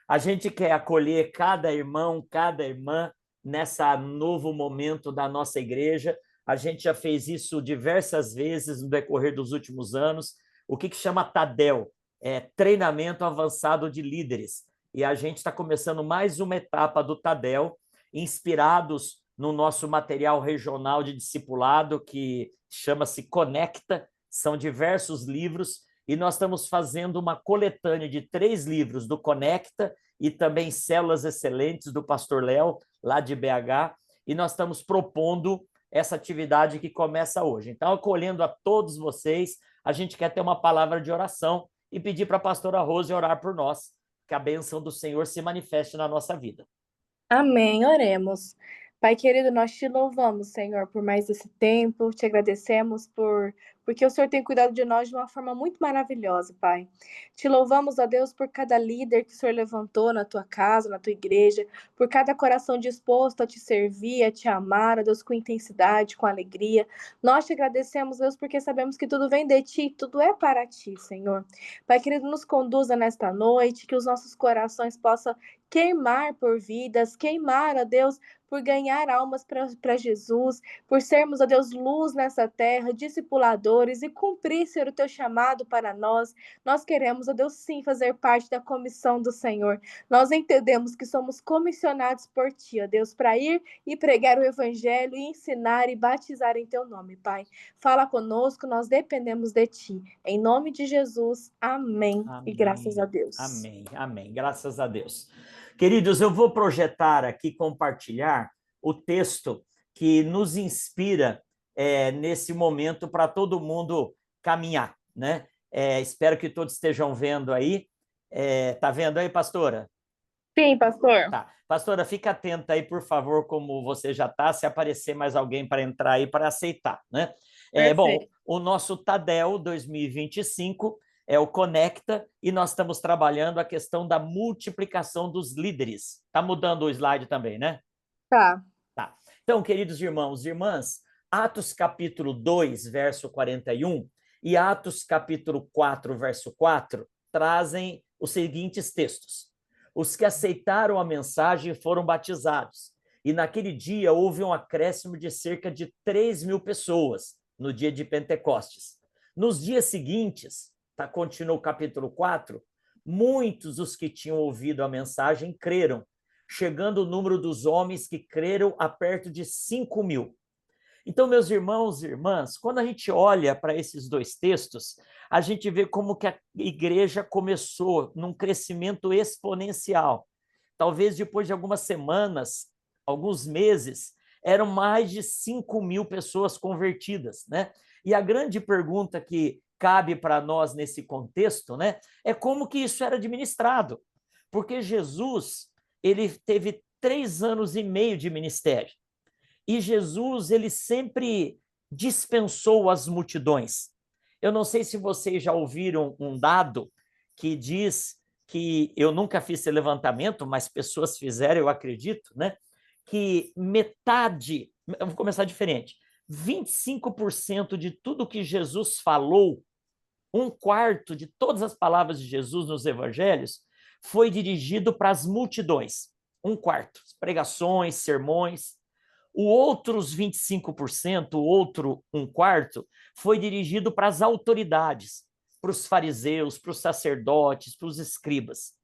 A gente quer acolher cada irmão, cada irmã nessa novo momento da nossa igreja. A gente já fez isso diversas vezes no decorrer dos últimos anos. O que chama TADEL? É Treinamento Avançado de Líderes. E a gente está começando mais uma etapa do TADEL, inspirados no nosso material regional de discipulado, que chama-se Conecta. São diversos livros e nós estamos fazendo uma coletânea de 3 livros do Conecta e também Células Excelentes do Pastor Léo, lá de BH, e nós estamos propondo essa atividade que começa hoje. Então, acolhendo a todos vocês, a gente quer ter uma palavra de oração e pedir para a pastora Rose orar por nós, que a bênção do Senhor se manifeste na nossa vida. Amém, oremos. Pai querido, nós te louvamos, Senhor, por mais esse tempo, te agradecemos porque o Senhor tem cuidado de nós de uma forma muito maravilhosa, Pai. Te louvamos, ó Deus, por cada líder que o Senhor levantou na tua casa, na tua igreja, por cada coração disposto a te servir, a te amar, ó Deus, com intensidade, com alegria. Nós te agradecemos, Deus, porque sabemos que tudo vem de ti, tudo é para ti, Senhor. Pai querido, nos conduza nesta noite, que os nossos corações possam queimar por vidas, queimar, ó Deus, por ganhar almas para Jesus, por sermos, ó Deus, luz nessa terra, discipuladores e cumprir, Senhor, o teu chamado para nós. Nós queremos, ó Deus, sim, fazer parte da comissão do Senhor. Nós entendemos que somos comissionados por ti, ó Deus, para ir e pregar o evangelho e ensinar e batizar em teu nome, Pai. Fala conosco, nós dependemos de ti. Em nome de Jesus, amém. E graças a Amém, Deus. amém, amém. Graças a Deus. Queridos, eu vou projetar aqui, compartilhar o texto que nos inspira nesse momento para todo mundo caminhar, né? Espero que todos estejam vendo aí. Tá vendo aí, pastora? Sim, pastor. Tá. Pastora, fica atenta aí, por favor, como você já está, se aparecer mais alguém para entrar aí para aceitar, né? Bom, Perfeito. o nosso TADEL 2025 é o Conecta e nós estamos trabalhando a questão da multiplicação dos líderes. Está mudando o slide também, né? Tá. Tá. Então, queridos irmãos e irmãs, Atos capítulo 2, verso 41 e Atos capítulo 4, verso 4 trazem os seguintes textos. Os que aceitaram a mensagem foram batizados, e naquele dia houve um acréscimo de cerca de 3.000 pessoas, no dia de Pentecostes. Nos dias seguintes, continua o capítulo 4, muitos dos que tinham ouvido a mensagem creram, chegando o número dos homens que creram a perto de 5.000. Então, meus irmãos e irmãs, quando a gente olha para esses 2 textos, a gente vê como que a igreja começou num crescimento exponencial. Talvez depois de algumas semanas, alguns meses, eram mais de 5.000 pessoas convertidas, né? E a grande pergunta que cabe para nós nesse contexto, né, é como que isso era administrado. Porque Jesus, ele teve 3 anos e meio de ministério. E Jesus, ele sempre dispensou as multidões. Eu não sei se vocês já ouviram um dado que diz que, eu nunca fiz esse levantamento, mas pessoas fizeram, eu acredito, né? Que metade, eu vou começar diferente, 25% de tudo que Jesus falou, 1/4 de todas as palavras de Jesus nos evangelhos, foi dirigido para as multidões. 1/4, pregações, sermões. O outros 25%, o outro 1/4, foi dirigido para as autoridades, para os fariseus, para os sacerdotes, para os escribas.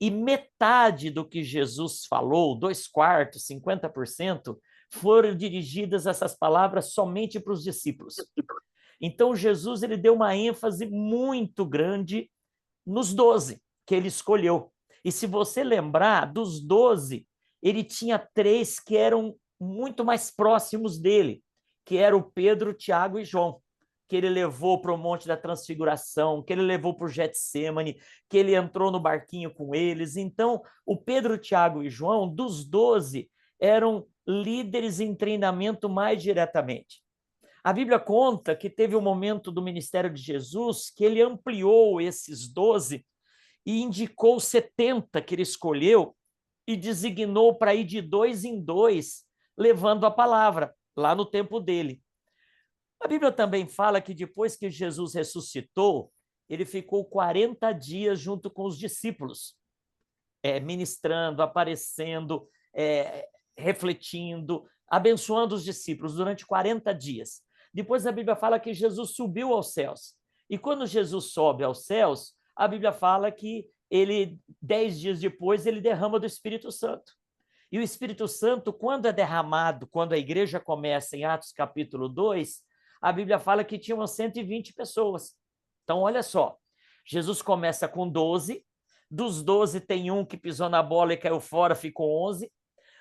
E metade do que Jesus falou, 2/4, 50%, foram dirigidas essas palavras somente para os discípulos. Então, Jesus ele deu uma ênfase muito grande nos 12 que ele escolheu. E se você lembrar, dos 12, ele tinha 3 que eram muito mais próximos dele, que eram o Pedro, Tiago e João, que ele levou para o Monte da Transfiguração, que ele levou para o Getsêmani, que ele entrou no barquinho com eles. Então, o Pedro, Tiago e João, dos 12, eram líderes em treinamento mais diretamente. A Bíblia conta que teve um momento do ministério de Jesus que ele ampliou esses 12 e indicou 70 que ele escolheu e designou para ir de 2 em 2, levando a palavra, lá no tempo dele. A Bíblia também fala que depois que Jesus ressuscitou, ele ficou 40 dias junto com os discípulos. ministrando, aparecendo, refletindo, abençoando os discípulos durante 40 dias. Depois a Bíblia fala que Jesus subiu aos céus. E quando Jesus sobe aos céus, a Bíblia fala que ele, 10 dias depois, ele derrama do Espírito Santo. E o Espírito Santo, quando é derramado, quando a igreja começa em Atos capítulo 2, a Bíblia fala que tinham 120 pessoas. Então, olha só, Jesus começa com 12, dos 12 tem um que pisou na bola e caiu fora, ficou 11,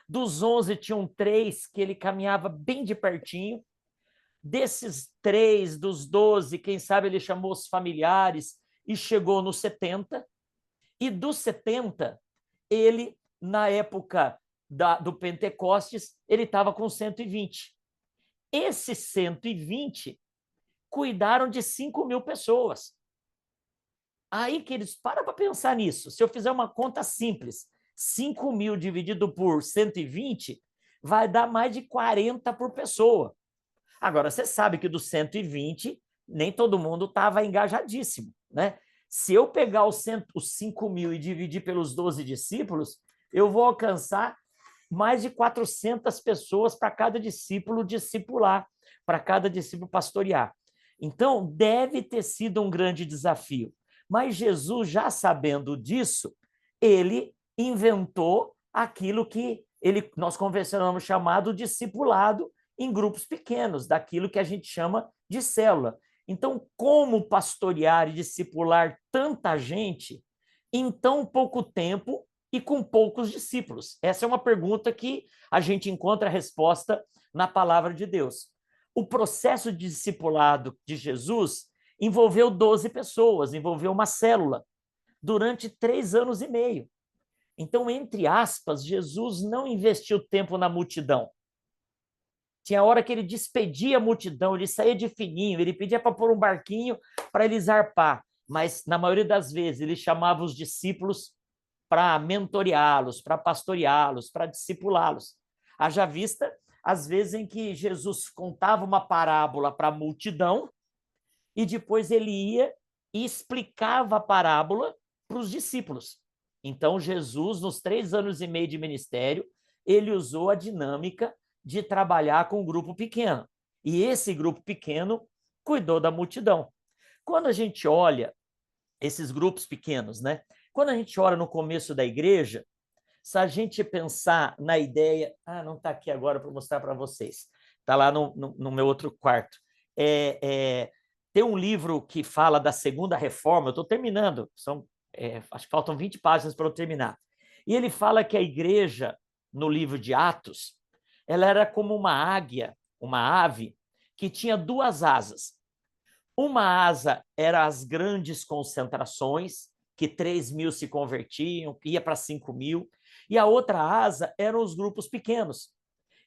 dos 11 tinham 3 que ele caminhava bem de pertinho, desses 3, dos 12, quem sabe ele chamou os familiares e chegou nos 70, e dos 70, ele, na época do Pentecostes, ele estava com 120. Esses 120 cuidaram de 5.000 pessoas. Aí, queridos, para pensar nisso. Se eu fizer uma conta simples, 5.000 dividido por 120 vai dar mais de 40 por pessoa. Agora, você sabe que dos 120, nem todo mundo estava engajadíssimo, né? Se eu pegar os 5.000 e dividir pelos 12 discípulos, eu vou alcançar mais de 400 pessoas para cada discípulo discipular, para cada discípulo pastorear. Então, deve ter sido um grande desafio. Mas Jesus, já sabendo disso, ele inventou aquilo que nós convencionamos chamado discipulado em grupos pequenos, daquilo que a gente chama de célula. Então, como pastorear e discipular tanta gente em tão pouco tempo e com poucos discípulos? Essa é uma pergunta que a gente encontra a resposta na palavra de Deus. O processo de discipulado de Jesus envolveu 12 pessoas, envolveu uma célula, durante 3 anos e meio. Então, entre aspas, Jesus não investiu tempo na multidão. Tinha hora que ele despedia a multidão, ele saía de fininho, ele pedia para pôr um barquinho para eles zarpar, mas na maioria das vezes ele chamava os discípulos para mentoreá-los, para pastoreá-los, para discipulá-los. Haja vista as vezes em que Jesus contava uma parábola para a multidão e depois ele ia e explicava a parábola para os discípulos. Então, Jesus, nos 3 anos e meio de ministério, ele usou a dinâmica de trabalhar com um grupo pequeno. E esse grupo pequeno cuidou da multidão. Quando a gente olha esses grupos pequenos, né? Quando a gente olha no começo da igreja, se a gente pensar na ideia... não está aqui agora para mostrar para vocês. Está lá no meu outro quarto. Tem um livro que fala da Segunda Reforma, eu estou terminando, acho que faltam 20 páginas para eu terminar. E ele fala que a igreja, no livro de Atos, ela era como uma águia, uma ave, que tinha 2 asas. Uma asa era as grandes concentrações, que 3.000 se convertiam, ia para 5.000, e a outra asa eram os grupos pequenos.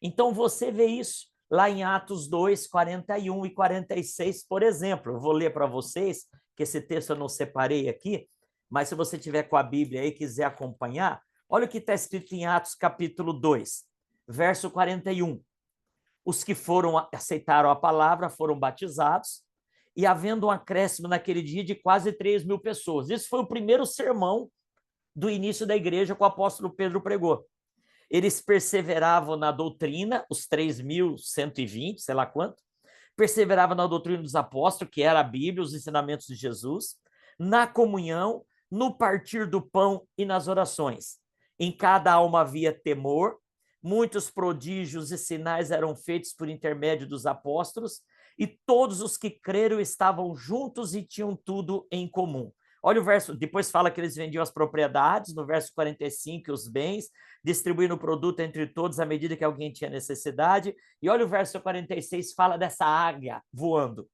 Então, você vê isso lá em Atos 2, 41 e 46, por exemplo. Eu vou ler para vocês, que esse texto eu não separei aqui, mas se você tiver com a Bíblia aí e quiser acompanhar, olha o que está escrito em Atos capítulo 2, verso 41. Os que aceitaram a palavra foram batizados, e havendo um acréscimo naquele dia de quase 3.000 pessoas. Isso foi o primeiro sermão do início da igreja que o apóstolo Pedro pregou. Eles perseveravam na doutrina, os 3.120, sei lá quanto, perseveravam na doutrina dos apóstolos, que era a Bíblia, os ensinamentos de Jesus, na comunhão, no partir do pão e nas orações. Em cada alma havia temor, muitos prodígios e sinais eram feitos por intermédio dos apóstolos, e todos os que creram estavam juntos e tinham tudo em comum. Olha o verso, depois fala que eles vendiam as propriedades, no verso 45, os bens, distribuindo o produto entre todos à medida que alguém tinha necessidade. E olha o verso 46, fala dessa águia voando.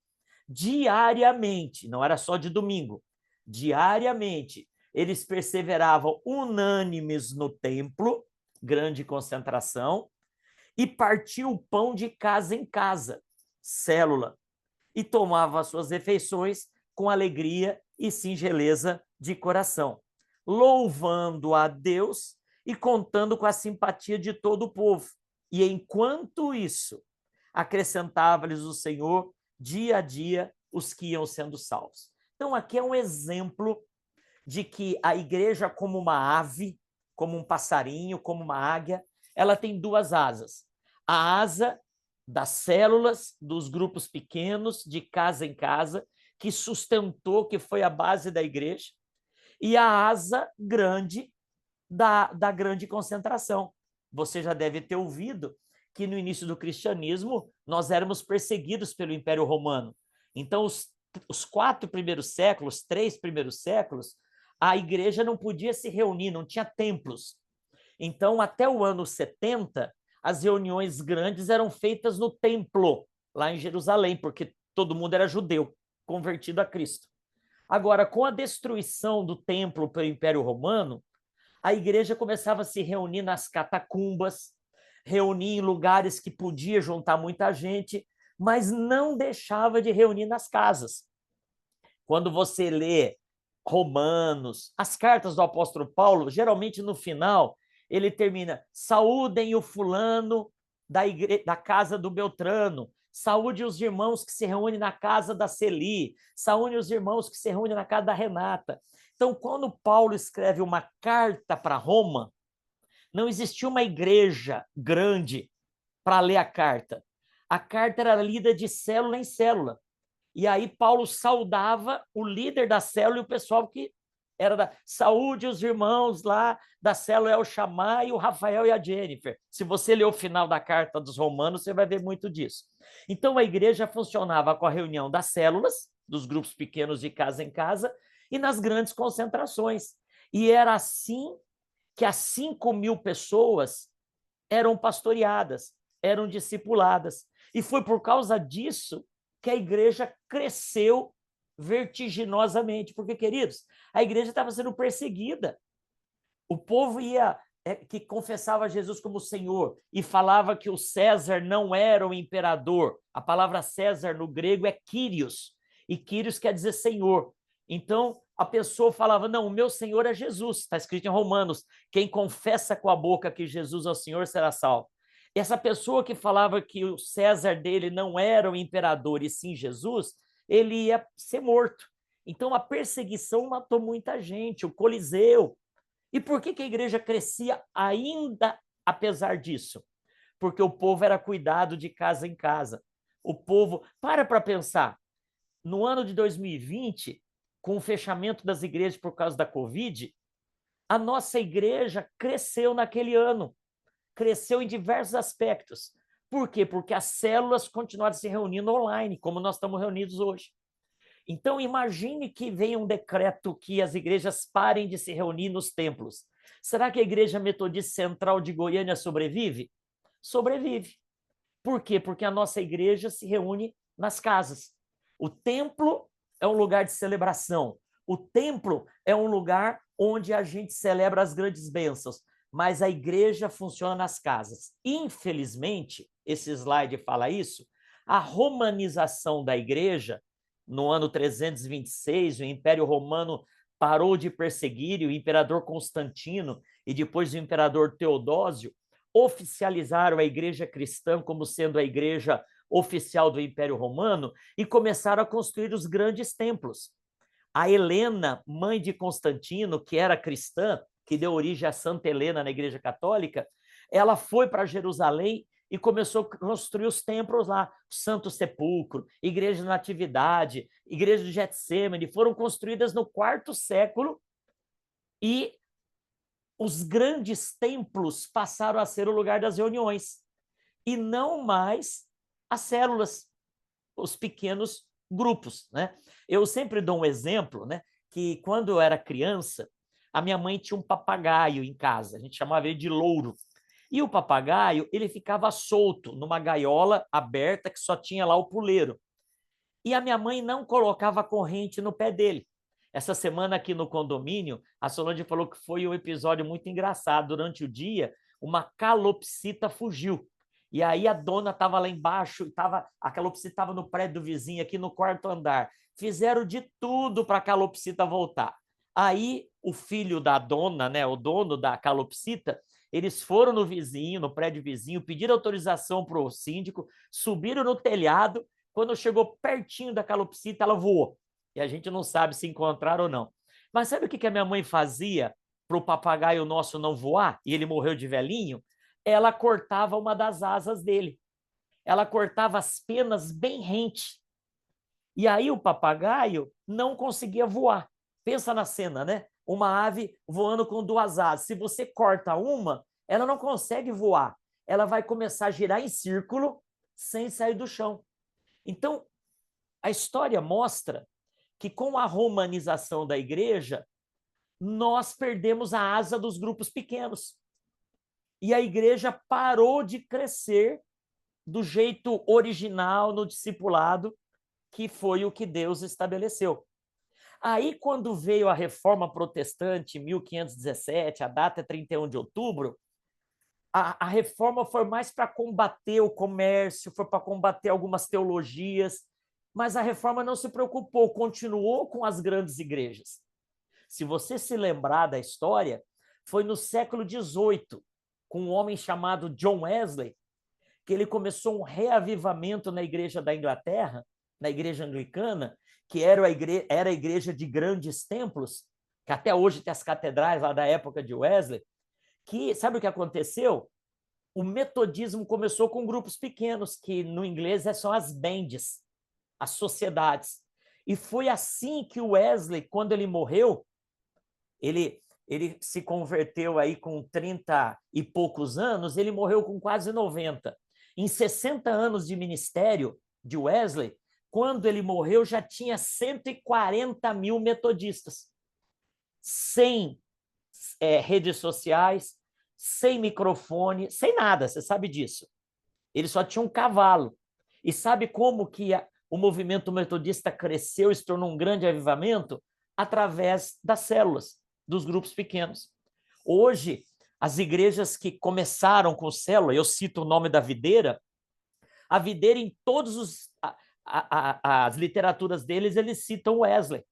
Diariamente, não era só de domingo, diariamente, eles perseveravam unânimes no templo, grande concentração, e partiam o pão de casa em casa, célula, e tomavam as suas refeições com alegria e singeleza de coração, louvando a Deus e contando com a simpatia de todo o povo. E enquanto isso, acrescentava-lhes o Senhor dia a dia os que iam sendo salvos. Então, aqui é um exemplo de que a igreja, como uma ave, como um passarinho, como uma águia. Ela tem duas asas. A asa das células, dos grupos pequenos, de casa em casa, que sustentou, que foi a base da igreja, e a asa grande da grande concentração. Você já deve ter ouvido que no início do cristianismo nós éramos perseguidos pelo Império Romano. Então, os 4 primeiros séculos, 3 primeiros séculos, a igreja não podia se reunir, não tinha templos. Então, até o ano 70, as reuniões grandes eram feitas no templo, lá em Jerusalém, porque todo mundo era judeu, convertido a Cristo. Agora, com a destruição do templo pelo Império Romano, a igreja começava a se reunir nas catacumbas, reunir em lugares que podia juntar muita gente, mas não deixava de reunir nas casas. Quando você lê Romanos, as cartas do apóstolo Paulo, geralmente no final, ele termina: saúdem o fulano da casa do Beltrano, saúde os irmãos que se reúnem na casa da Celi, saúde os irmãos que se reúnem na casa da Renata. Então, quando Paulo escreve uma carta para Roma, não existia uma igreja grande para ler a carta. A carta era lida de célula em célula. E aí Paulo saudava o líder da célula e o pessoal que era da saúde, os irmãos lá da célula El Shammai, e o Rafael e a Jennifer. Se você ler o final da carta dos Romanos, você vai ver muito disso. Então a igreja funcionava com a reunião das células, dos grupos pequenos de casa em casa, e nas grandes concentrações. E era assim que as 5.000 pessoas eram pastoreadas, eram discipuladas. E foi por causa disso que a igreja cresceu vertiginosamente. Porque, queridos, a igreja estava sendo perseguida. O povo que confessava Jesus como Senhor e falava que o César não era o imperador. A palavra César no grego é Kyrios, e Kyrios quer dizer Senhor. Então, a pessoa falava: não, o meu Senhor é Jesus. Está escrito em Romanos: quem confessa com a boca que Jesus é o Senhor será salvo. Essa pessoa que falava que o César dele não era o imperador e sim Jesus, ele ia ser morto. Então, a perseguição matou muita gente, o Coliseu. E por que a igreja crescia ainda apesar disso? Porque o povo era cuidado de casa em casa. O povo, para pensar, no ano de 2020, com o fechamento das igrejas por causa da Covid, a nossa igreja cresceu naquele ano, cresceu em diversos aspectos. Por quê? Porque as células continuaram se reunindo online, como nós estamos reunidos hoje. Então, imagine que venha um decreto que as igrejas parem de se reunir nos templos. Será que a Igreja Metodista Central de Goiânia sobrevive? Sobrevive. Por quê? Porque a nossa igreja se reúne nas casas. O templo é um lugar de celebração. O templo é um lugar onde a gente celebra as grandes bênçãos, mas a igreja funciona nas casas. Infelizmente, esse slide fala isso, a romanização da igreja, no ano 326, o Império Romano parou de perseguir, e o imperador Constantino e depois o imperador Teodósio oficializaram a igreja cristã como sendo a igreja oficial do Império Romano e começaram a construir os grandes templos. A Helena, mãe de Constantino, que era cristã, que deu origem a Santa Helena na Igreja Católica, ela foi para Jerusalém e começou a construir os templos lá, Santo Sepulcro, Igreja da Natividade, Igreja de Getsêmani, foram construídas no 4º século, e os grandes templos passaram a ser o lugar das reuniões, e não mais as células, os pequenos grupos, né? Eu sempre dou um exemplo, né, que quando eu era criança, a minha mãe tinha um papagaio em casa, a gente chamava ele de louro. E o papagaio, ele ficava solto numa gaiola aberta que só tinha lá o puleiro. E a minha mãe não colocava corrente no pé dele. Essa semana aqui no condomínio, a Solange falou que foi um episódio muito engraçado. Durante o dia, uma calopsita fugiu. E aí a dona estava lá embaixo, a calopsita estava no prédio do vizinho, aqui no 4º andar. Fizeram de tudo para a calopsita voltar. Aí o filho da dona, né, o dono da calopsita, eles foram no vizinho, no prédio vizinho, pediram autorização para o síndico, subiram no telhado. Quando chegou pertinho da calopsita, ela voou. E a gente não sabe se encontraram ou não. Mas sabe o que a minha mãe fazia para o papagaio nosso não voar, e ele morreu de velhinho, ela cortava uma das asas dele. Ela cortava as penas bem rente. E aí o papagaio não conseguia voar. Pensa na cena, né? Uma ave voando com duas asas. Se você corta uma, ela não consegue voar. Ela vai começar a girar em círculo sem sair do chão. Então, a história mostra que com a romanização da igreja, nós perdemos a asa dos grupos pequenos. E a igreja parou de crescer do jeito original no discipulado, que foi o que Deus estabeleceu. Aí, quando veio a Reforma Protestante, em 1517, a data é 31 de outubro, a reforma foi mais para combater o comércio, foi para combater algumas teologias, mas a reforma não se preocupou, continuou com as grandes igrejas. Se você se lembrar da história, foi no século XVIII, com um homem chamado John Wesley, que ele começou um reavivamento na igreja da Inglaterra, na igreja anglicana, que era a igreja de grandes templos, que até hoje tem as catedrais lá da época de Wesley, que, sabe o que aconteceu? O metodismo começou com grupos pequenos, que no inglês são as bands, as sociedades. E foi assim que o Wesley, quando ele morreu, ele se converteu aí com 30 e poucos anos, ele morreu com quase 90. Em 60 anos de ministério de Wesley, quando ele morreu, já tinha 140 mil metodistas, sem redes sociais, sem microfone, sem nada, você sabe disso. Ele só tinha um cavalo. E sabe como que o movimento metodista cresceu e se tornou um grande avivamento? Através das células, dos grupos pequenos. Hoje, as igrejas que começaram com célula, eu cito o nome da Videira, a Videira, em todas as literaturas deles, eles citam Wesley.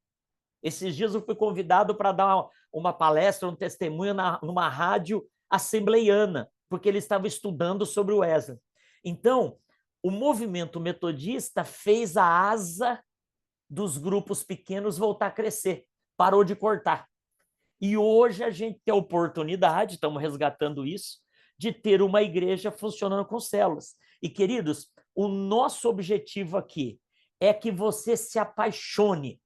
Esses dias eu fui convidado para dar uma palestra, um testemunho numa rádio assembleiana, porque ele estava estudando sobre o Wesley. Então, o movimento metodista fez a asa dos grupos pequenos voltar a crescer, parou de cortar. E hoje a gente tem a oportunidade, estamos resgatando isso, de ter uma igreja funcionando com células. E, queridos, o nosso objetivo aqui é que você se apaixone.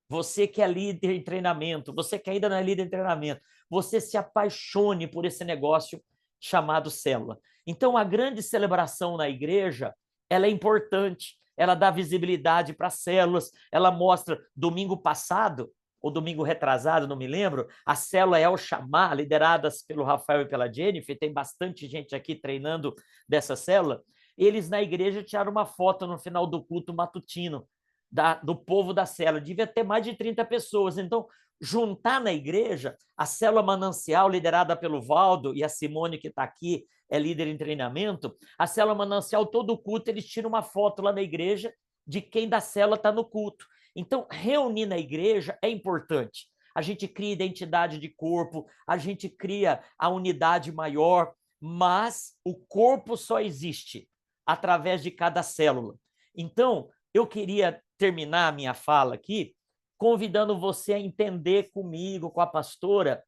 Você que é líder em treinamento, você que ainda não é líder em treinamento, você se apaixone por esse negócio chamado célula. Então, a grande celebração na igreja, ela é importante, ela dá visibilidade para as células, ela mostra, domingo passado, ou domingo retrasado, não me lembro, a célula El Shammah, lideradas pelo Rafael e pela Jennifer, tem bastante gente aqui treinando dessa célula, eles na igreja tiraram uma foto no final do culto matutino, do povo da célula, devia ter mais de 30 pessoas. Então, juntar na igreja a célula Manancial, liderada pelo Valdo, e a Simone, que está aqui, é líder em treinamento, a célula Manancial, todo culto, eles tiram uma foto lá na igreja de quem da célula está no culto. Então, reunir na igreja é importante. A gente cria identidade de corpo, a gente cria a unidade maior, mas o corpo só existe através de cada célula. Então, eu queria terminar a minha fala aqui convidando você a entender comigo, com a pastora,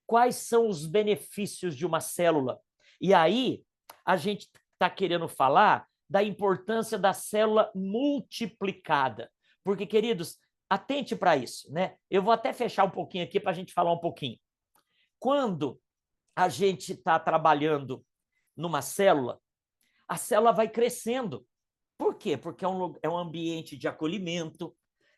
quais são os benefícios de uma célula. E aí, a gente está querendo falar da importância da célula multiplicada. Porque, queridos, atente para isso, né? Eu vou até fechar um pouquinho aqui para a gente falar um pouquinho. Quando a gente está trabalhando numa célula, a célula vai crescendo. Por quê? Porque é um ambiente de acolhimento,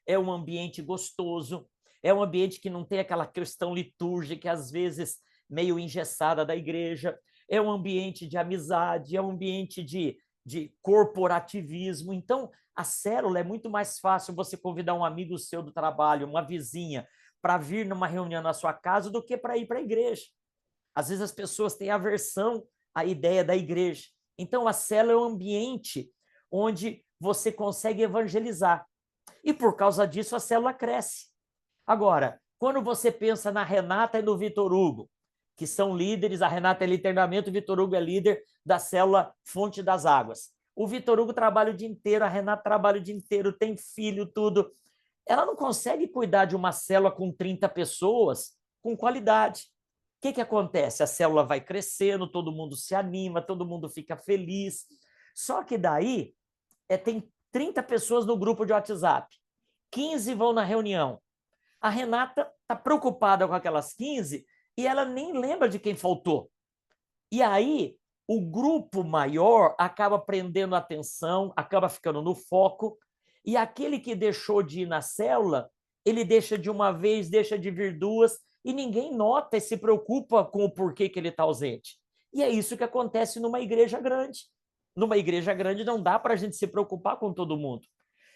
é um ambiente gostoso, é um ambiente que não tem aquela questão litúrgica, às vezes meio engessada da igreja, é um ambiente de amizade, é um ambiente de corporativismo. Então, a célula é muito mais fácil você convidar um amigo seu do trabalho, uma vizinha, para vir numa reunião na sua casa do que para ir para a igreja. Às vezes as pessoas têm aversão à ideia da igreja. Então, a célula é um ambiente onde você consegue evangelizar. E por causa disso, a célula cresce. Agora, quando você pensa na Renata e no Vitor Hugo, que são líderes, a Renata é líder de treinamento, o Vitor Hugo é líder da célula Fonte das Águas. O Vitor Hugo trabalha o dia inteiro, a Renata trabalha o dia inteiro, tem filho, tudo. Ela não consegue cuidar de uma célula com 30 pessoas com qualidade. O que acontece? A célula vai crescendo, todo mundo se anima, todo mundo fica feliz. Só que daí tem 30 pessoas no grupo de WhatsApp, 15 vão na reunião. A Renata está preocupada com aquelas 15 e ela nem lembra de quem faltou. E aí, o grupo maior acaba prendendo a atenção, acaba ficando no foco, e aquele que deixou de ir na célula, ele deixa de uma vez, deixa de vir duas, e ninguém nota e se preocupa com o porquê que ele está ausente. E é isso que acontece numa igreja grande. Numa igreja grande não dá para a gente se preocupar com todo mundo.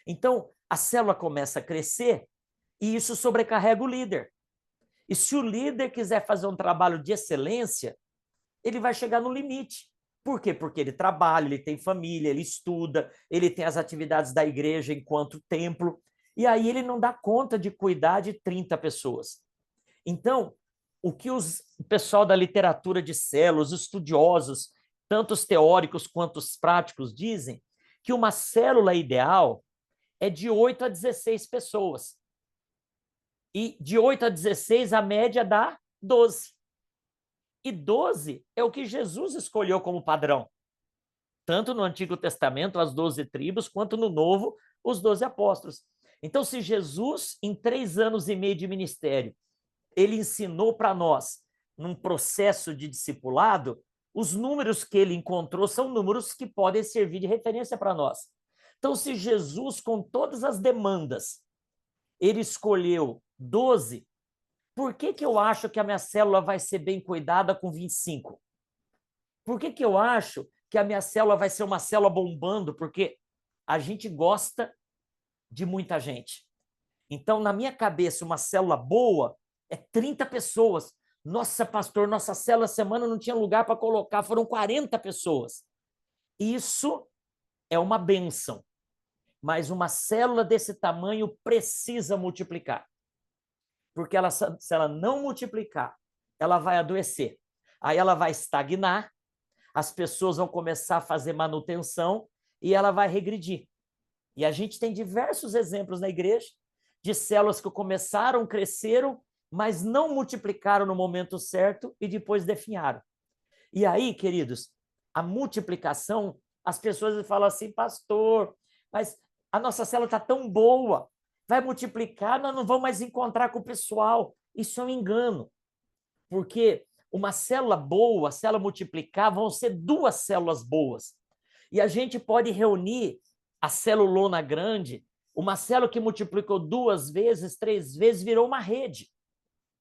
Então, a célula começa a crescer e isso sobrecarrega o líder. E se o líder quiser fazer um trabalho de excelência, ele vai chegar no limite. Por quê? Porque ele trabalha, ele tem família, ele estuda, ele tem as atividades da igreja enquanto templo, e aí ele não dá conta de cuidar de 30 pessoas. Então, o que o pessoal da literatura de células, os estudiosos, tanto os teóricos quanto os práticos, dizem que uma célula ideal é de 8 a 16 pessoas. E de 8 a 16, a média dá 12. E 12 é o que Jesus escolheu como padrão. Tanto no Antigo Testamento, as 12 tribos, quanto no Novo, os 12 apóstolos. Então, se Jesus, em 3 anos e meio de ministério, ele ensinou para nós, num processo de discipulado, os números que ele encontrou são números que podem servir de referência para nós. Então, se Jesus, com todas as demandas, ele escolheu 12, por que eu acho que a minha célula vai ser bem cuidada com 25? Por que eu acho que a minha célula vai ser uma célula bombando? Porque a gente gosta de muita gente. Então, na minha cabeça, uma célula boa é 30 pessoas. Nossa, pastor, nossa célula semana não tinha lugar para colocar, foram 40 pessoas. Isso é uma bênção. Mas uma célula desse tamanho precisa multiplicar. Porque ela, se ela não multiplicar, ela vai adoecer. Aí ela vai estagnar, as pessoas vão começar a fazer manutenção e ela vai regredir. E a gente tem diversos exemplos na igreja de células que começaram, cresceram, mas não multiplicaram no momento certo e depois definharam. E aí, queridos, a multiplicação, as pessoas falam assim, pastor, mas a nossa célula está tão boa, vai multiplicar, nós não vamos mais encontrar com o pessoal. Isso é um engano, porque uma célula boa, a célula multiplicar, vão ser 2 células boas. E a gente pode reunir a celulona grande, uma célula que multiplicou 2 vezes, 3 vezes, virou uma rede.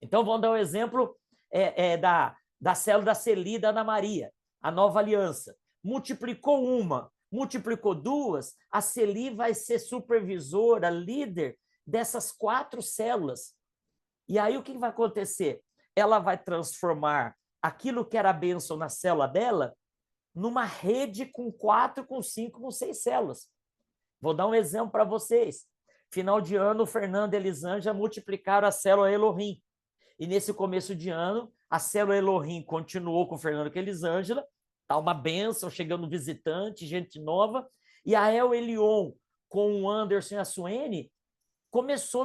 Então, vamos dar um exemplo da célula da Celi da Ana Maria, a nova aliança. Multiplicou uma, multiplicou 2, a Celi vai ser supervisora, líder dessas 4 células. E aí o que vai acontecer? Ela vai transformar aquilo que era a bênção na célula dela numa rede com 4, com 5, com 6 células. Vou dar um exemplo para vocês. Final de ano, o Fernando e a Elisângela multiplicaram a célula Elohim. E nesse começo de ano, a célula Elohim continuou com o Fernando e a Elisângela. Está uma bênção, chegando visitante, gente nova. E a El Elion, com o Anderson e a Suene, começou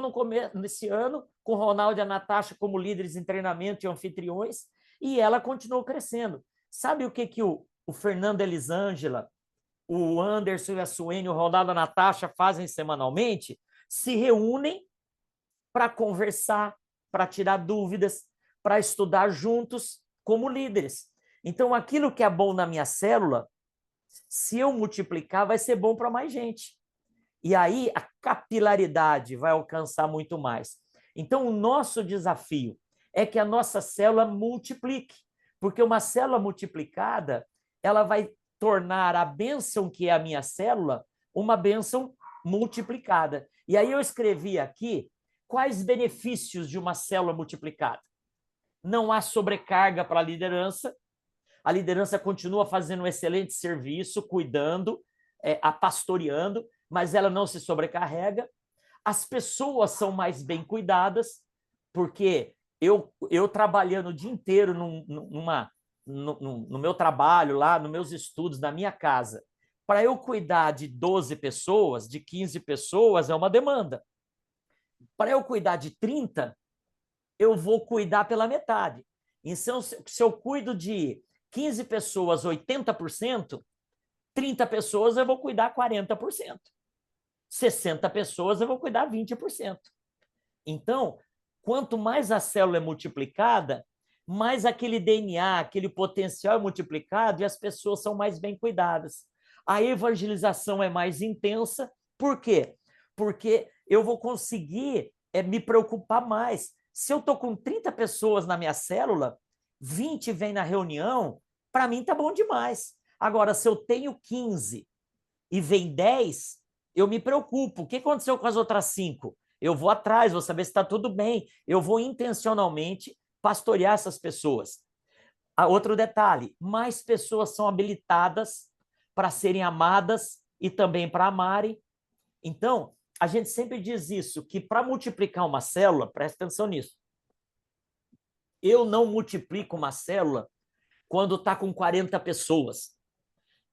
nesse ano com o Ronaldo e a Natasha como líderes em treinamento e anfitriões, e ela continuou crescendo. Sabe o que o Fernando e a Elisângela, o Anderson e a Suene, o Ronaldo e a Natasha fazem semanalmente? Se reúnem para conversar, para tirar dúvidas, para estudar juntos como líderes. Então, aquilo que é bom na minha célula, se eu multiplicar, vai ser bom para mais gente. E aí a capilaridade vai alcançar muito mais. Então, o nosso desafio é que a nossa célula multiplique, porque uma célula multiplicada, ela vai tornar a bênção que é a minha célula uma bênção multiplicada. E aí eu escrevi aqui quais benefícios de uma célula multiplicada. Não há sobrecarga para a liderança continua fazendo um excelente serviço, cuidando, pastoreando, mas ela não se sobrecarrega. As pessoas são mais bem cuidadas, porque eu trabalhando o dia inteiro no meu trabalho lá, nos meus estudos, na minha casa, para eu cuidar de 12 pessoas, de 15 pessoas, é uma demanda. Para eu cuidar de 30, eu vou cuidar pela metade. Então, se eu cuido de 15 pessoas, 80%, 30 pessoas eu vou cuidar 40%. 60 pessoas eu vou cuidar 20%. Então, quanto mais a célula é multiplicada, mais aquele DNA, aquele potencial é multiplicado e as pessoas são mais bem cuidadas. A evangelização é mais intensa. Por quê? Porque eu vou conseguir me preocupar mais. Se eu estou com 30 pessoas na minha célula, 20 vêm na reunião, para mim tá bom demais. Agora, se eu tenho 15 e vem 10, eu me preocupo. O que aconteceu com as outras 5? Eu vou atrás, vou saber se está tudo bem. Eu vou intencionalmente pastorear essas pessoas. Outro detalhe, mais pessoas são habilitadas para serem amadas e também para amarem. Então, a gente sempre diz isso, que para multiplicar uma célula, presta atenção nisso, eu não multiplico uma célula quando está com 40 pessoas.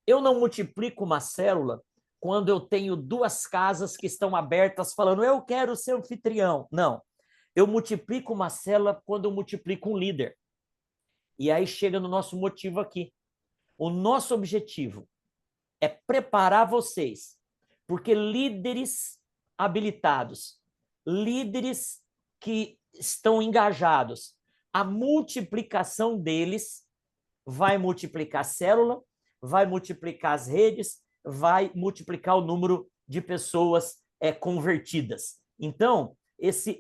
Eu não multiplico uma célula quando eu tenho 2 casas que estão abertas falando, eu quero ser anfitrião. Não. Eu multiplico uma célula quando eu multiplico um líder. E aí chega no nosso motivo aqui. O nosso objetivo é preparar vocês, porque líderes habilitados, líderes que estão engajados, a multiplicação deles vai multiplicar a célula, vai multiplicar as redes, vai multiplicar o número de pessoas convertidas. Então,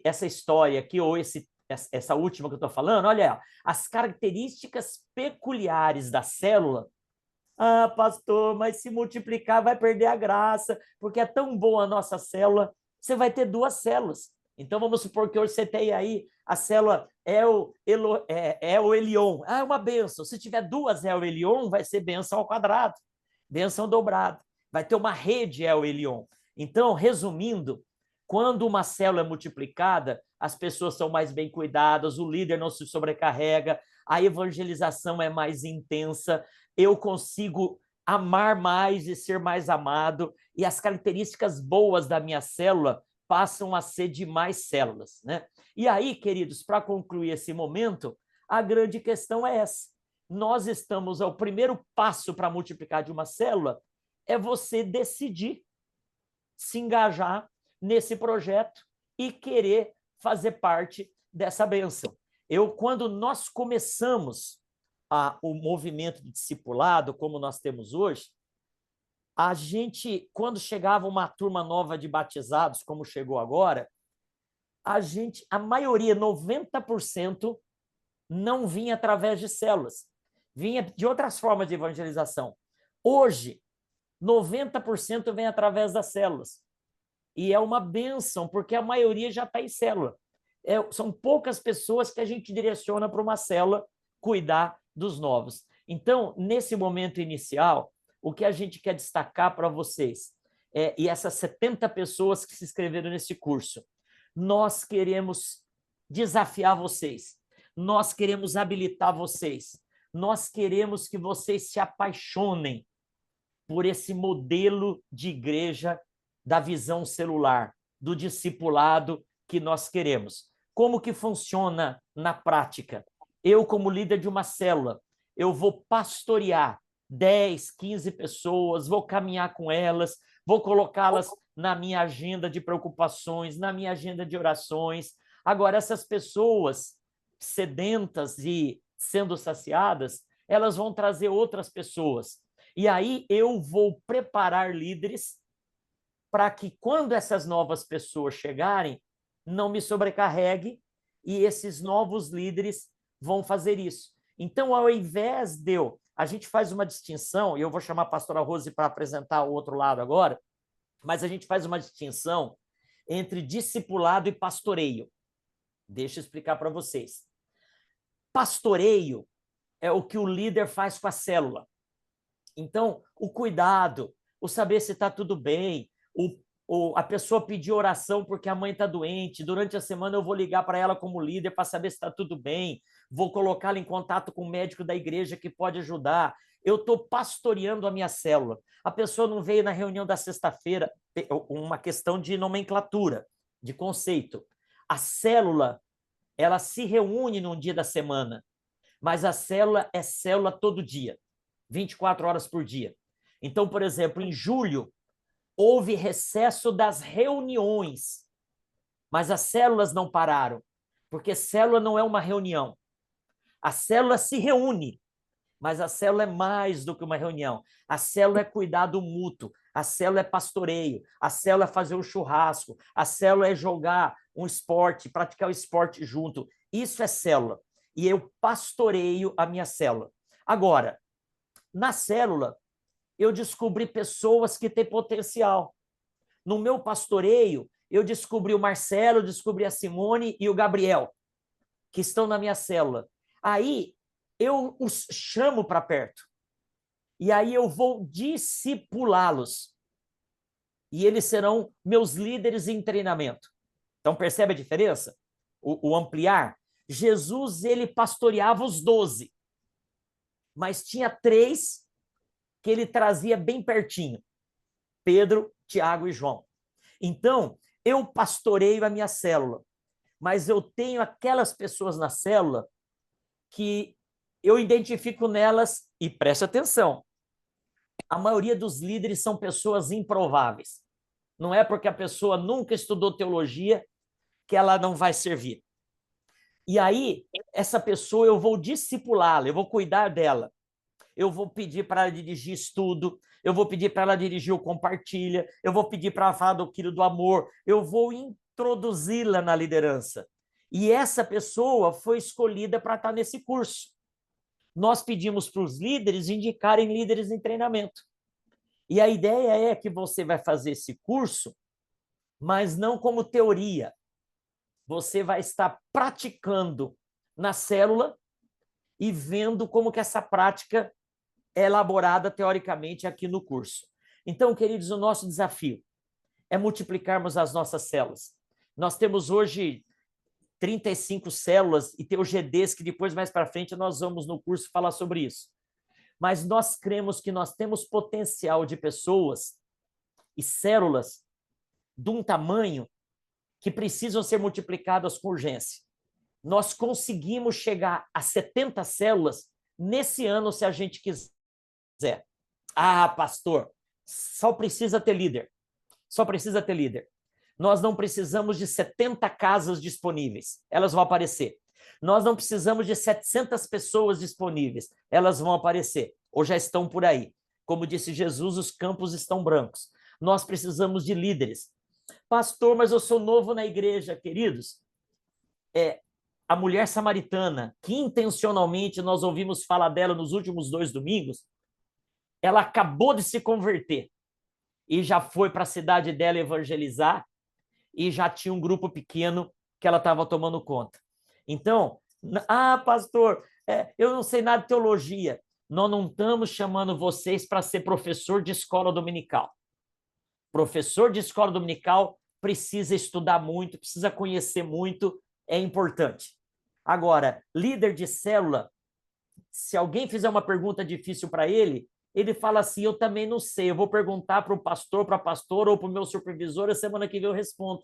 essa história aqui, ou essa última que eu estou falando, olha, as características peculiares da célula. Ah, pastor, mas se multiplicar vai perder a graça, porque é tão boa a nossa célula. Você vai ter 2 células. Então, vamos supor que hoje você tem aí a célula El Elyon. Ah, é uma bênção. Se tiver 2 El Elyon, vai ser bênção ao quadrado, bênção dobrada. Vai ter uma rede El Elyon. Então, resumindo, quando uma célula é multiplicada, as pessoas são mais bem cuidadas, o líder não se sobrecarrega, a evangelização é mais intensa, eu consigo amar mais e ser mais amado, e as características boas da minha célula passam a ser de mais células, né? E aí, queridos, para concluir esse momento, a grande questão é essa. Nós estamos, o primeiro passo para multiplicar de uma célula é você decidir se engajar nesse projeto e querer fazer parte dessa bênção. Quando nós começamos o movimento de discipulado, como nós temos hoje, a gente, quando chegava uma turma nova de batizados, como chegou agora, a maioria, 90%, não vinha através de células, vinha de outras formas de evangelização. Hoje, 90% vem através das células. E é uma bênção, porque a maioria já está em célula. São poucas pessoas que a gente direciona para uma célula cuidar dos novos. Então, nesse momento inicial, o que a gente quer destacar para vocês, e essas 70 pessoas que se inscreveram nesse curso, nós queremos desafiar vocês, nós queremos habilitar vocês, nós queremos que vocês se apaixonem por esse modelo de igreja da visão celular, do discipulado que nós queremos. Como que funciona na prática? Eu, como líder de uma célula, eu vou pastorear 10, 15 pessoas, vou caminhar com elas, vou colocá-las na minha agenda de preocupações, na minha agenda de orações. Agora, essas pessoas sedentas e sendo saciadas, elas vão trazer outras pessoas. E aí eu vou preparar líderes para que, quando essas novas pessoas chegarem, não me sobrecarregue e esses novos líderes vão fazer isso. Então, ao invés de a gente faz uma distinção, e eu vou chamar a pastora Rose para apresentar o outro lado agora, mas a gente faz uma distinção entre discipulado e pastoreio. Deixa eu explicar para vocês. Pastoreio é o que o líder faz com a célula. Então, o cuidado, o saber se está tudo bem, a pessoa pedir oração porque a mãe está doente, durante a semana eu vou ligar para ela como líder para saber se está tudo bem, vou colocá-la em contato com o médico da igreja que pode ajudar. Eu estou pastoreando a minha célula. A pessoa não veio na reunião da sexta-feira, uma questão de nomenclatura, de conceito. A célula ela se reúne num dia da semana, mas a célula é célula todo dia, 24 horas por dia. Então, por exemplo, em julho, houve recesso das reuniões, mas as células não pararam, porque célula não é uma reunião. A célula se reúne, mas a célula é mais do que uma reunião. A célula é cuidado mútuo, a célula é pastoreio, a célula é fazer um churrasco, a célula é jogar um esporte, praticar o esporte junto. Isso é célula. E eu pastoreio a minha célula. Agora, na célula, eu descobri pessoas que têm potencial. No meu pastoreio, eu descobri o Marcelo, descobri a Simone e o Gabriel, que estão na minha célula. Aí, eu os chamo para perto. E aí eu vou discipulá-los. E eles serão meus líderes em treinamento. Então, percebe a diferença? O ampliar. Jesus, ele pastoreava os 12, mas tinha 3 que ele trazia bem pertinho: Pedro, Tiago e João. Então, eu pastoreio a minha célula, mas eu tenho aquelas pessoas na célula que eu identifico nelas, e preste atenção, a maioria dos líderes são pessoas improváveis. Não é porque a pessoa nunca estudou teologia que ela não vai servir. E aí, essa pessoa eu vou discipulá-la, eu vou cuidar dela. Eu vou pedir para ela dirigir estudo, eu vou pedir para ela dirigir o compartilha, eu vou pedir para ela falar do quilo do amor, eu vou introduzi-la na liderança. E essa pessoa foi escolhida para estar nesse curso. Nós pedimos para os líderes indicarem líderes em treinamento. E a ideia é que você vai fazer esse curso, mas não como teoria. Você vai estar praticando na célula e vendo como que essa prática é elaborada teoricamente aqui no curso. Então, queridos, o nosso desafio é multiplicarmos as nossas células. Nós temos hoje 35 células e tem o GDs que depois, mais para frente, nós vamos no curso falar sobre isso. Mas nós cremos que nós temos potencial de pessoas e células de um tamanho que precisam ser multiplicadas com urgência. Nós conseguimos chegar a 70 células nesse ano, se a gente quiser. Ah, pastor, só precisa ter líder. Só precisa ter líder. Nós não precisamos de 70 casas disponíveis. Elas vão aparecer. Nós não precisamos de 700 pessoas disponíveis. Elas vão aparecer. Ou já estão por aí. Como disse Jesus, os campos estão brancos. Nós precisamos de líderes. Pastor, mas eu sou novo na igreja, queridos. A mulher samaritana, que intencionalmente nós ouvimos falar dela nos últimos 2 domingos, ela acabou de se converter e já foi para a cidade dela evangelizar e já tinha um grupo pequeno que ela estava tomando conta. Então, pastor, eu não sei nada de teologia. Nós não estamos chamando vocês para ser professor de escola dominical. Professor de escola dominical precisa estudar muito, precisa conhecer muito, é importante. Agora, líder de célula, se alguém fizer uma pergunta difícil para ele, ele fala assim, eu também não sei, eu vou perguntar para o pastor, para a pastora ou para o meu supervisor, a semana que vem eu respondo.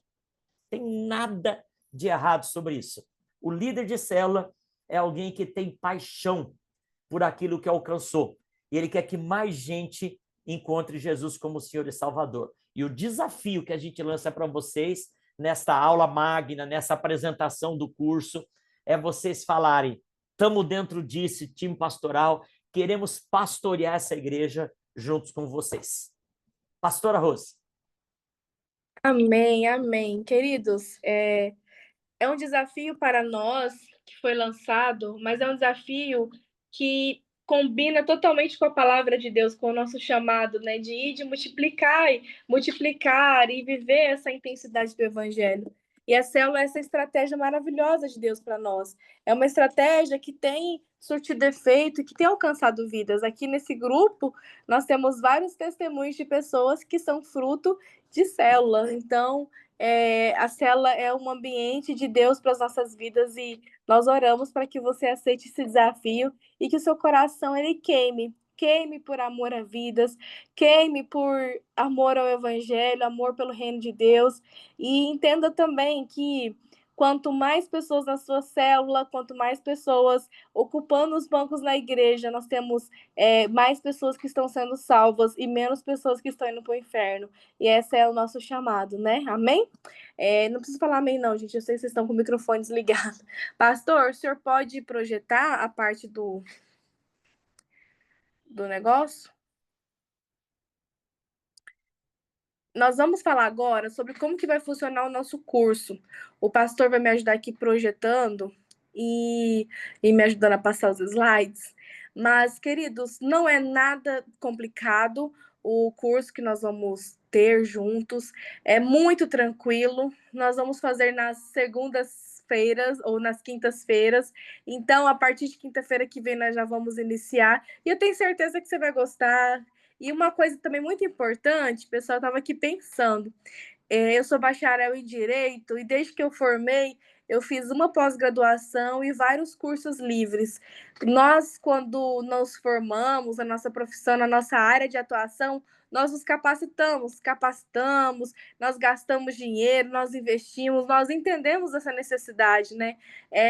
Tem nada de errado sobre isso. O líder de célula é alguém que tem paixão por aquilo que alcançou. E ele quer que mais gente encontre Jesus como Senhor e Salvador. E o desafio que a gente lança para vocês, nesta aula magna, nessa apresentação do curso, é vocês falarem, estamos dentro disso, time pastoral, queremos pastorear essa igreja juntos com vocês. Pastora Rose. Amém, amém. Queridos, é um desafio para nós que foi lançado, mas é um desafio que combina totalmente com a palavra de Deus, com o nosso chamado, né, de ir, de multiplicar e viver essa intensidade do evangelho. E a célula é essa estratégia maravilhosa de Deus para nós. É uma estratégia que tem surtido efeito e que tem alcançado vidas. Aqui nesse grupo, nós temos vários testemunhos de pessoas que são fruto de célula. Então, a célula é um ambiente de Deus para as nossas vidas e nós oramos para que você aceite esse desafio e que o seu coração ele queime por amor a vidas, queime por amor ao evangelho, amor pelo reino de Deus e entenda também que quanto mais pessoas na sua célula, quanto mais pessoas ocupando os bancos na igreja, nós temos mais pessoas que estão sendo salvas e menos pessoas que estão indo para o inferno. E esse é o nosso chamado, né? Amém? Não preciso falar amém, não, gente. Eu sei que vocês estão com o microfone desligado. Pastor, o senhor pode projetar a parte do negócio? Nós vamos falar agora sobre como que vai funcionar o nosso curso. O pastor vai me ajudar aqui projetando e me ajudando a passar os slides. Mas, queridos, não é nada complicado o curso que nós vamos ter juntos. É muito tranquilo. Nós vamos fazer nas segundas-feiras ou nas quintas-feiras. Então, a partir de quinta-feira que vem, nós já vamos iniciar. E eu tenho certeza que você vai gostar. E uma coisa também muito importante, pessoal, estava aqui pensando. Eu sou bacharel em Direito e desde que eu formei, eu fiz uma pós-graduação e vários cursos livres. Nós, quando nos formamos, a nossa profissão, na nossa área de atuação, nós nos capacitamos, nós gastamos dinheiro, nós investimos, nós entendemos essa necessidade, né?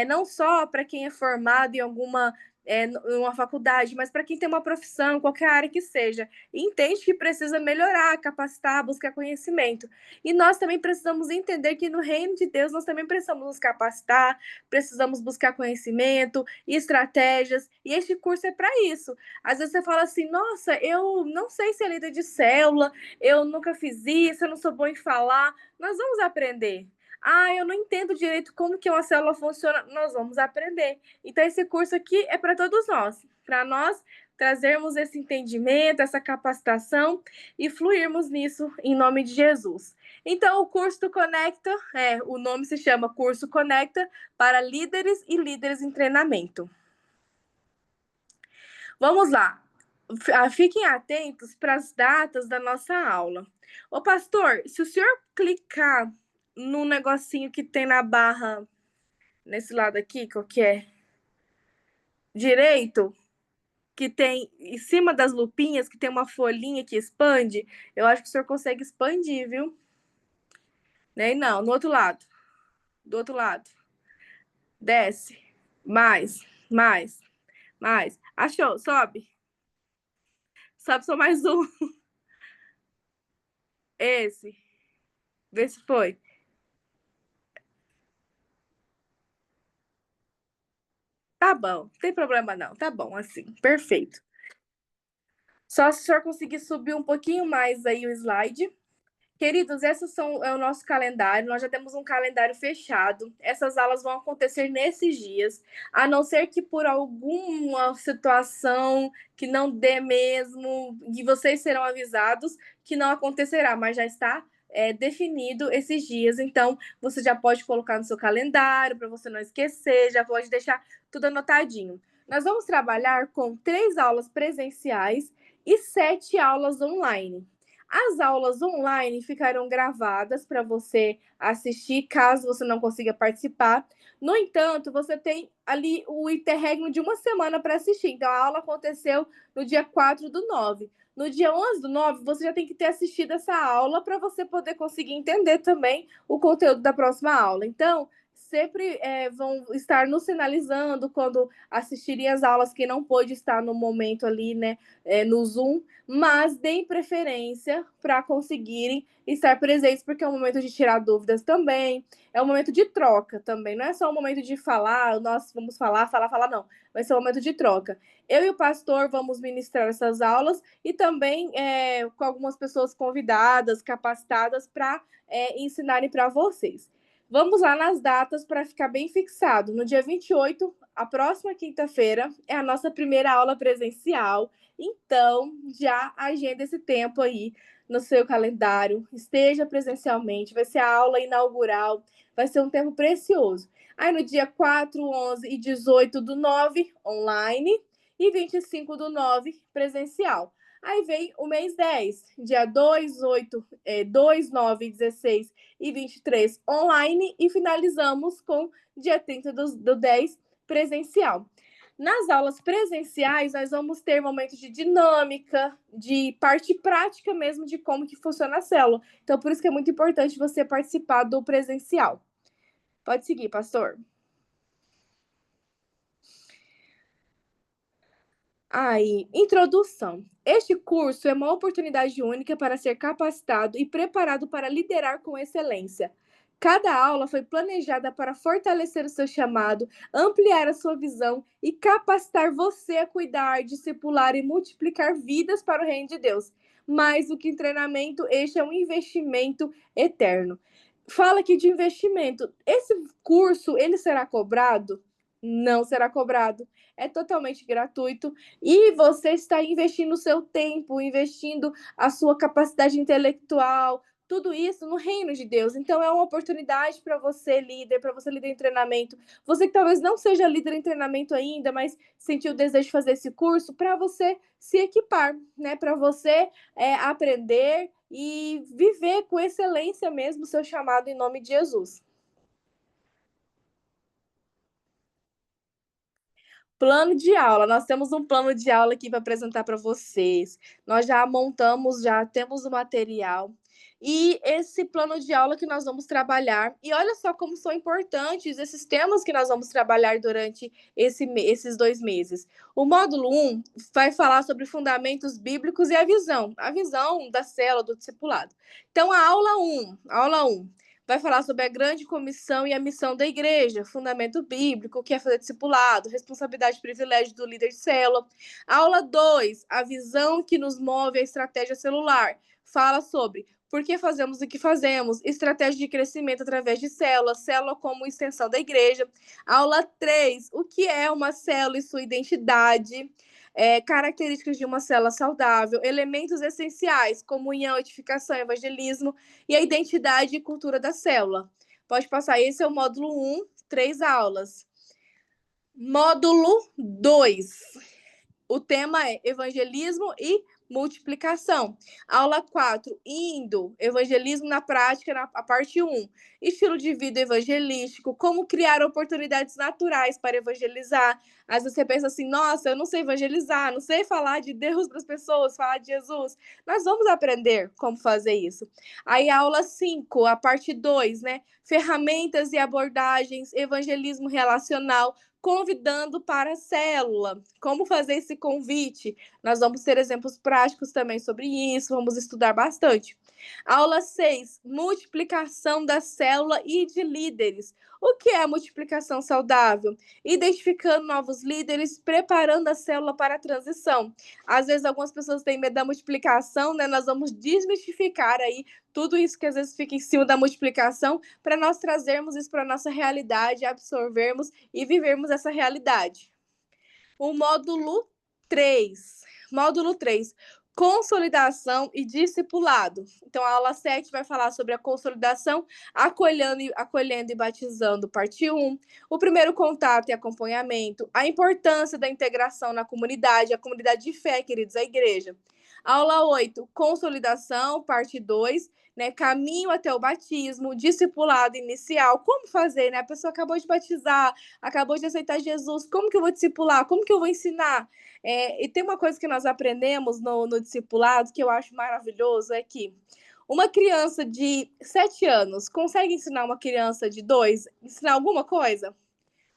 Não só para quem é formado em alguma uma faculdade, mas para quem tem uma profissão, qualquer área que seja, e entende que precisa melhorar, capacitar, buscar conhecimento. E nós também precisamos entender que no reino de Deus nós também precisamos nos capacitar, precisamos buscar conhecimento, estratégias, e este curso é para isso. Às vezes você fala assim, nossa, eu não sei ser líder de célula, eu nunca fiz isso, eu não sou bom em falar. Nós vamos aprender. Eu não entendo direito como que uma célula funciona. Nós vamos aprender. Então, esse curso aqui é para todos nós. Para nós trazermos esse entendimento, essa capacitação e fluirmos nisso em nome de Jesus. Então, o curso do Conecta, o nome se chama Curso Conecta para líderes e líderes em treinamento. Vamos lá. Fiquem atentos para as datas da nossa aula. Ô, pastor, se o senhor clicar no negocinho que tem na barra, nesse lado aqui, qual que é? Direito, que tem em cima das lupinhas, que tem uma folhinha que expande, eu acho que o senhor consegue expandir, viu? Nem não, no outro lado. Do outro lado. Desce. Mais. Achou? Sobe. Sobe só mais um. Esse. Vê se foi. Tá bom, não tem problema não. Tá bom, assim. Perfeito. Só se o senhor conseguir subir um pouquinho mais aí o slide. Queridos, é o nosso calendário. Nós já temos um calendário fechado. Essas aulas vão acontecer nesses dias, a não ser que por alguma situação que não dê mesmo, e vocês serão avisados que não acontecerá, mas já está definido esses dias. Então, você já pode colocar no seu calendário para você não esquecer, já pode deixar tudo anotadinho. Nós vamos trabalhar com 3 aulas presenciais e 7 aulas online. As aulas online ficarão gravadas para você assistir, caso você não consiga participar. No entanto, você tem ali o interregno de uma semana para assistir. Então, a aula aconteceu no dia 4/9. No dia 11/9, você já tem que ter assistido essa aula para você poder conseguir entender também o conteúdo da próxima aula. Então, sempre vão estar nos sinalizando quando assistirem as aulas, que não pôde estar no momento ali, né, no Zoom, mas deem preferência para conseguirem estar presentes, porque é um momento de tirar dúvidas também, é um momento de troca também, não é só um momento de falar, nós vamos falar, não, vai ser um momento de troca. Eu e o pastor vamos ministrar essas aulas e também com algumas pessoas convidadas, capacitadas para ensinarem para vocês. Vamos lá nas datas para ficar bem fixado. No dia 28, a próxima quinta-feira, é a nossa primeira aula presencial. Então, já agenda esse tempo aí no seu calendário. Esteja presencialmente. Vai ser a aula inaugural. Vai ser um tempo precioso. Aí, no dia 4, 11 e 18/9, online. E 25/9, presencial. Aí vem o mês 10, dia 2, 8, 2, 9, 16 e 23 online. E finalizamos com dia 30 do 10 presencial. Nas aulas presenciais, nós vamos ter momentos de dinâmica, de parte prática mesmo de como que funciona a célula. Então, por isso que é muito importante você participar do presencial. Pode seguir, pastor. Aí, introdução. Este curso é uma oportunidade única para ser capacitado e preparado para liderar com excelência. Cada aula foi planejada para fortalecer o seu chamado, ampliar a sua visão e capacitar você a cuidar, discipular e multiplicar vidas para o reino de Deus. Mais do que treinamento, este é um investimento eterno. Fala aqui de investimento. Esse curso, ele será cobrado? Não será cobrado. É totalmente gratuito e você está investindo o seu tempo, investindo a sua capacidade intelectual, tudo isso no reino de Deus. Então, é uma oportunidade para você, líder em treinamento. Você que talvez não seja líder em treinamento ainda, mas sentiu o desejo de fazer esse curso, para você se equipar, né? Para você aprender e viver com excelência mesmo o seu chamado em nome de Jesus. Plano de aula, nós temos um plano de aula aqui para apresentar para vocês. Nós já montamos, já temos o material. E esse plano de aula que nós vamos trabalhar, e olha só como são importantes esses temas que nós vamos trabalhar durante esses 2 meses. O módulo 1 vai falar sobre fundamentos bíblicos e a visão da célula, do discipulado. Então, aula 1 vai falar sobre a grande comissão e a missão da igreja, fundamento bíblico, o que é fazer discipulado, responsabilidade e privilégio do líder de célula. Aula 2, a visão que nos move a estratégia celular. Fala sobre por que fazemos o que fazemos, estratégia de crescimento através de célula, célula como extensão da igreja. Aula 3, o que é uma célula e sua identidade. Características de uma célula saudável, elementos essenciais, comunhão, edificação, evangelismo e a identidade e cultura da célula. Pode passar, esse é o módulo 1, 3 aulas. Módulo 2, o tema é evangelismo e multiplicação. Aula 4, indo, evangelismo na prática, a parte 1. Estilo de vida evangelístico, como criar oportunidades naturais para evangelizar. Às vezes você pensa assim, nossa, eu não sei evangelizar, não sei falar de Deus para as pessoas, falar de Jesus. Nós vamos aprender como fazer isso. Aí aula 5, a parte 2, né? Ferramentas e abordagens, evangelismo relacional, convidando para a célula. Como fazer esse convite? Nós vamos ter exemplos práticos também sobre isso, vamos estudar bastante. Aula 6, multiplicação da célula e de líderes. O que é multiplicação saudável? Identificando novos líderes, preparando a célula para a transição. Às vezes algumas pessoas têm medo da multiplicação, né? Nós vamos desmistificar aí tudo isso que às vezes fica em cima da multiplicação, para nós trazermos isso para a nossa realidade, absorvermos e vivermos essa realidade. O módulo 3. Módulo 3. Consolidação e discipulado. Então, a aula 7 vai falar sobre a consolidação, acolhendo e batizando, parte 1. O primeiro contato e acompanhamento. A importância da integração na comunidade, a comunidade de fé, queridos, a igreja. Aula 8, consolidação, parte 2, né? Caminho até o batismo, discipulado inicial. Como fazer, né? A pessoa acabou de batizar, acabou de aceitar Jesus, como que eu vou discipular? Como que eu vou ensinar? E tem uma coisa que nós aprendemos no discipulado que eu acho maravilhoso, é que uma criança de 7 anos consegue ensinar uma criança de 2, ensinar alguma coisa?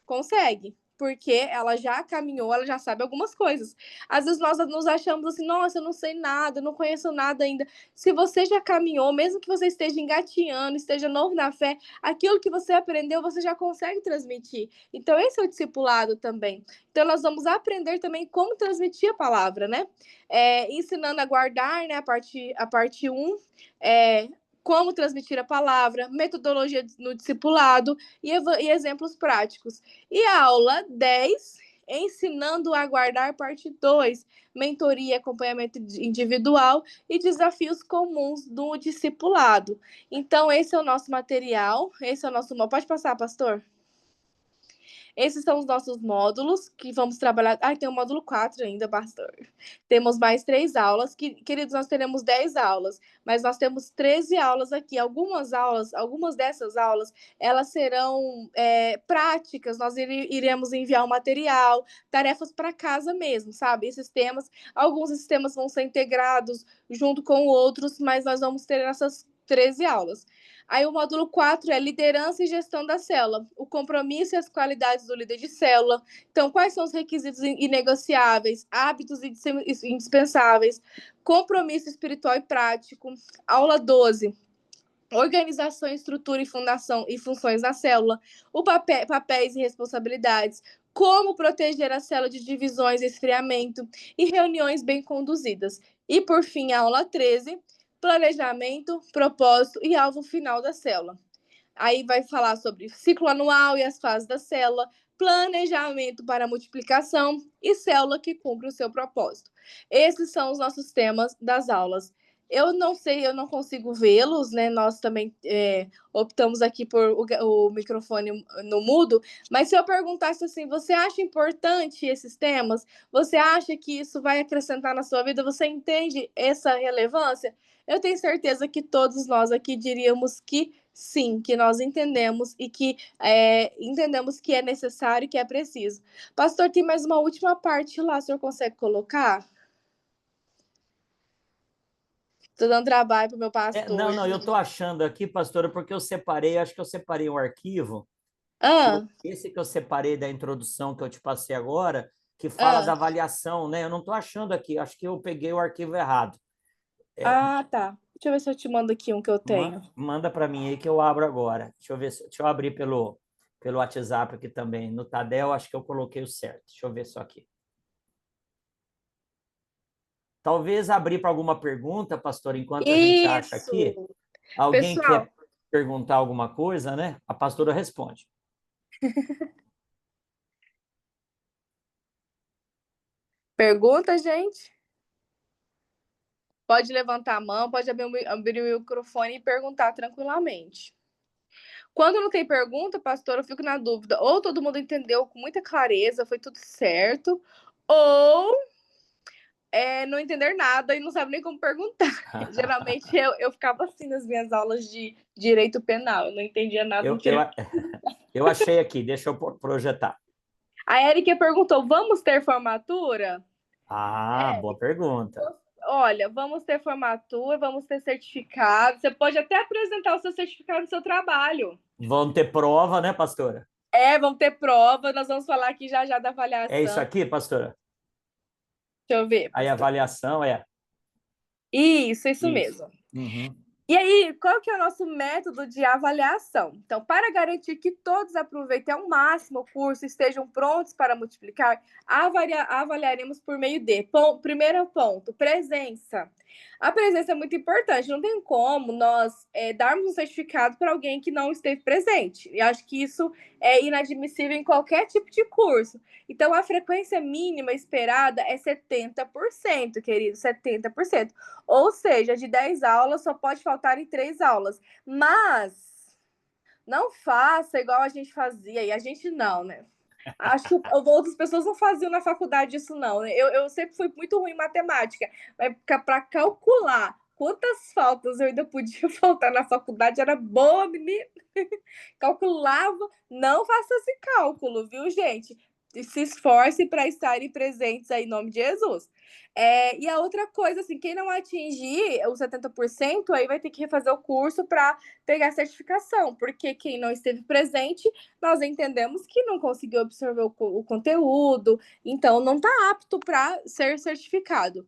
Consegue, porque ela já caminhou, ela já sabe algumas coisas. Às vezes nós nos achamos assim, nossa, eu não sei nada, eu não conheço nada ainda. Se você já caminhou, mesmo que você esteja engatinhando, esteja novo na fé, aquilo que você aprendeu, você já consegue transmitir. Então, esse é o discipulado também. Então, nós vamos aprender também como transmitir a palavra, né? Ensinando a guardar, né? A parte 1, como transmitir a palavra, metodologia no discipulado e exemplos práticos. E a aula 10, ensinando a guardar, parte 2, mentoria, acompanhamento individual e desafios comuns do discipulado. Então, esse é o nosso material, esse é o nosso... Pode passar, pastor? Esses são os nossos módulos que vamos trabalhar. Tem o módulo 4 ainda, pastor. Temos mais 3 aulas. Queridos, nós teremos 10 aulas, mas nós temos 13 aulas aqui. Algumas dessas aulas, elas serão práticas. Nós iremos enviar um material, tarefas para casa mesmo, sabe? Esses temas, alguns desses temas vão ser integrados junto com outros, mas nós vamos ter 13 aulas. Aí o módulo 4 é liderança e gestão da célula, o compromisso e as qualidades do líder de célula. Então, quais são os requisitos inegociáveis, hábitos indispensáveis, compromisso espiritual e prático. Aula 12, organização, estrutura e fundação e funções da célula, papéis e responsabilidades, como proteger a célula de divisões e esfriamento e reuniões bem conduzidas. E, por fim, a aula 13, planejamento, propósito e alvo final da célula. Aí vai falar sobre ciclo anual e as fases da célula, planejamento para multiplicação e célula que cumpre o seu propósito. Esses são os nossos temas das aulas. Eu não sei, eu não consigo vê-los, né? Nós também optamos aqui por o microfone no mudo, mas se eu perguntasse assim, você acha importante esses temas? Você acha que isso vai acrescentar na sua vida? Você entende essa relevância? Eu tenho certeza que todos nós aqui diríamos que sim, que nós entendemos e que entendemos que é necessário e que é preciso. Pastor, tem mais uma última parte lá, o senhor consegue colocar? Estou dando trabalho para o meu pastor. Não, eu estou achando aqui, pastora, porque eu separei, acho que eu separei um arquivo, esse que eu separei da introdução que eu te passei agora, que fala da avaliação, né? Eu não estou achando aqui, acho que eu peguei o arquivo errado. Tá. Deixa eu ver se eu te mando aqui um que eu tenho. Manda para mim aí que eu abro agora. Deixa eu abrir pelo WhatsApp aqui também. No Tadel, acho que eu coloquei o certo. Deixa eu ver só aqui. Talvez abrir para alguma pergunta, pastor, enquanto a gente acha aqui. Alguém Pessoal, quer perguntar alguma coisa, né? A pastora responde. pergunta, gente? Pode levantar a mão, pode abrir o microfone e perguntar tranquilamente. Quando não tem pergunta, pastor, eu fico na dúvida. Ou todo mundo entendeu com muita clareza, foi tudo certo, ou não entender nada e não sabe nem como perguntar. Geralmente eu ficava assim nas minhas aulas de direito penal, eu não entendia nada do direito. Eu achei aqui, deixa eu projetar. A Erika perguntou: vamos ter formatura? Boa pergunta. Olha, vamos ter formatura, vamos ter certificado. Você pode até apresentar o seu certificado no seu trabalho. Vão ter prova, né, pastora? Vamos ter prova. Nós vamos falar aqui já da avaliação. É isso aqui, pastora? Deixa eu ver. Aí a avaliação é. Isso mesmo. Uhum. E aí, qual que é o nosso método de avaliação? Então, para garantir que todos aproveitem ao máximo o curso e estejam prontos para multiplicar, avaliaremos por meio de... Primeiro ponto, presença. A presença é muito importante. Não tem como nós darmos um certificado para alguém que não esteve presente. E acho que isso é inadmissível em qualquer tipo de curso. Então, a frequência mínima esperada é 70%, querido, 70%. Ou seja, de 10 aulas, só pode faltar em 3 aulas. Mas não faça igual a gente fazia. E a gente não, né? Acho que outras pessoas não faziam na faculdade isso, não. Eu sempre fui muito ruim em matemática. Mas para calcular quantas faltas eu ainda podia faltar na faculdade, era boa, menina. Calculava. Não faça esse cálculo, viu, gente? Se esforce para estarem presentes aí em nome de Jesus. E a outra coisa, assim, quem não atingir os 70%, aí vai ter que refazer o curso para pegar a certificação, porque quem não esteve presente, nós entendemos que não conseguiu absorver o conteúdo, então não está apto para ser certificado.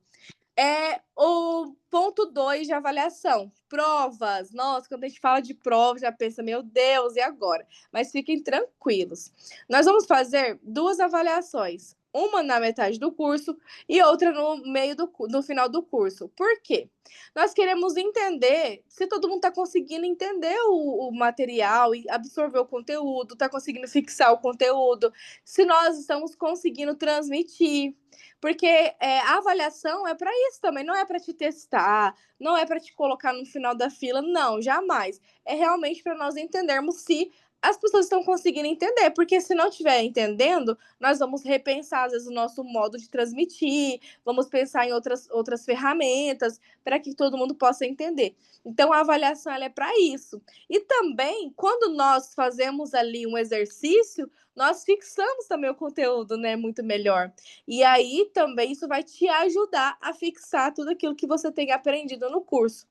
O ponto 2 de avaliação, provas. Nossa, quando a gente fala de provas, já pensa, meu Deus, e agora? Mas fiquem tranquilos. Nós vamos fazer 2 avaliações, uma na metade do curso e outra no final do curso. Por quê? Nós queremos entender se todo mundo está conseguindo entender o material e absorver o conteúdo, está conseguindo fixar o conteúdo, se nós estamos conseguindo transmitir. Porque a avaliação é para isso também, não é para te testar, não é para te colocar no final da fila, não, jamais. É realmente para nós entendermos se as pessoas estão conseguindo entender, porque se não estiver entendendo, nós vamos repensar, às vezes, o nosso modo de transmitir, vamos pensar em outras ferramentas para que todo mundo possa entender. Então, a avaliação ela é para isso. E também, quando nós fazemos ali um exercício, nós fixamos também o conteúdo, né, muito melhor. E aí também isso vai te ajudar a fixar tudo aquilo que você tem aprendido no curso.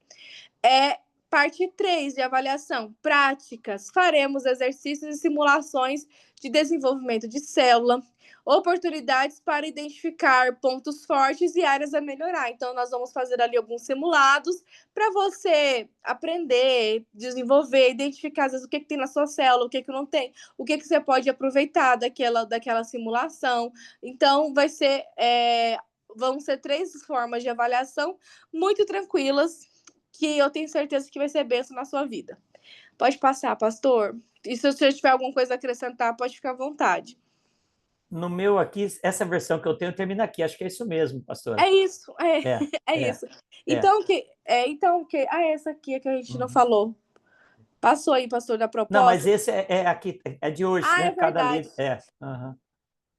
Parte 3 de avaliação, práticas. Faremos exercícios e simulações de desenvolvimento de célula, oportunidades para identificar pontos fortes e áreas a melhorar. Então, nós vamos fazer ali alguns simulados para você aprender, desenvolver, identificar às vezes o que tem na sua célula, o que não tem, o que você pode aproveitar daquela simulação. Então, vão ser 3 formas de avaliação muito tranquilas, que eu tenho certeza que vai ser bênção na sua vida. Pode passar, pastor. E se você tiver alguma coisa a acrescentar, pode ficar à vontade. No meu aqui, essa versão que eu tenho termina aqui. Acho que é isso mesmo, pastora. É isso, É, é é, isso. é. Essa aqui é que a gente não Uhum. falou. Passou aí, pastor, da Não, mas proposta. esse é aqui, é de hoje, É né? Cada verdade. livro. É. Uhum.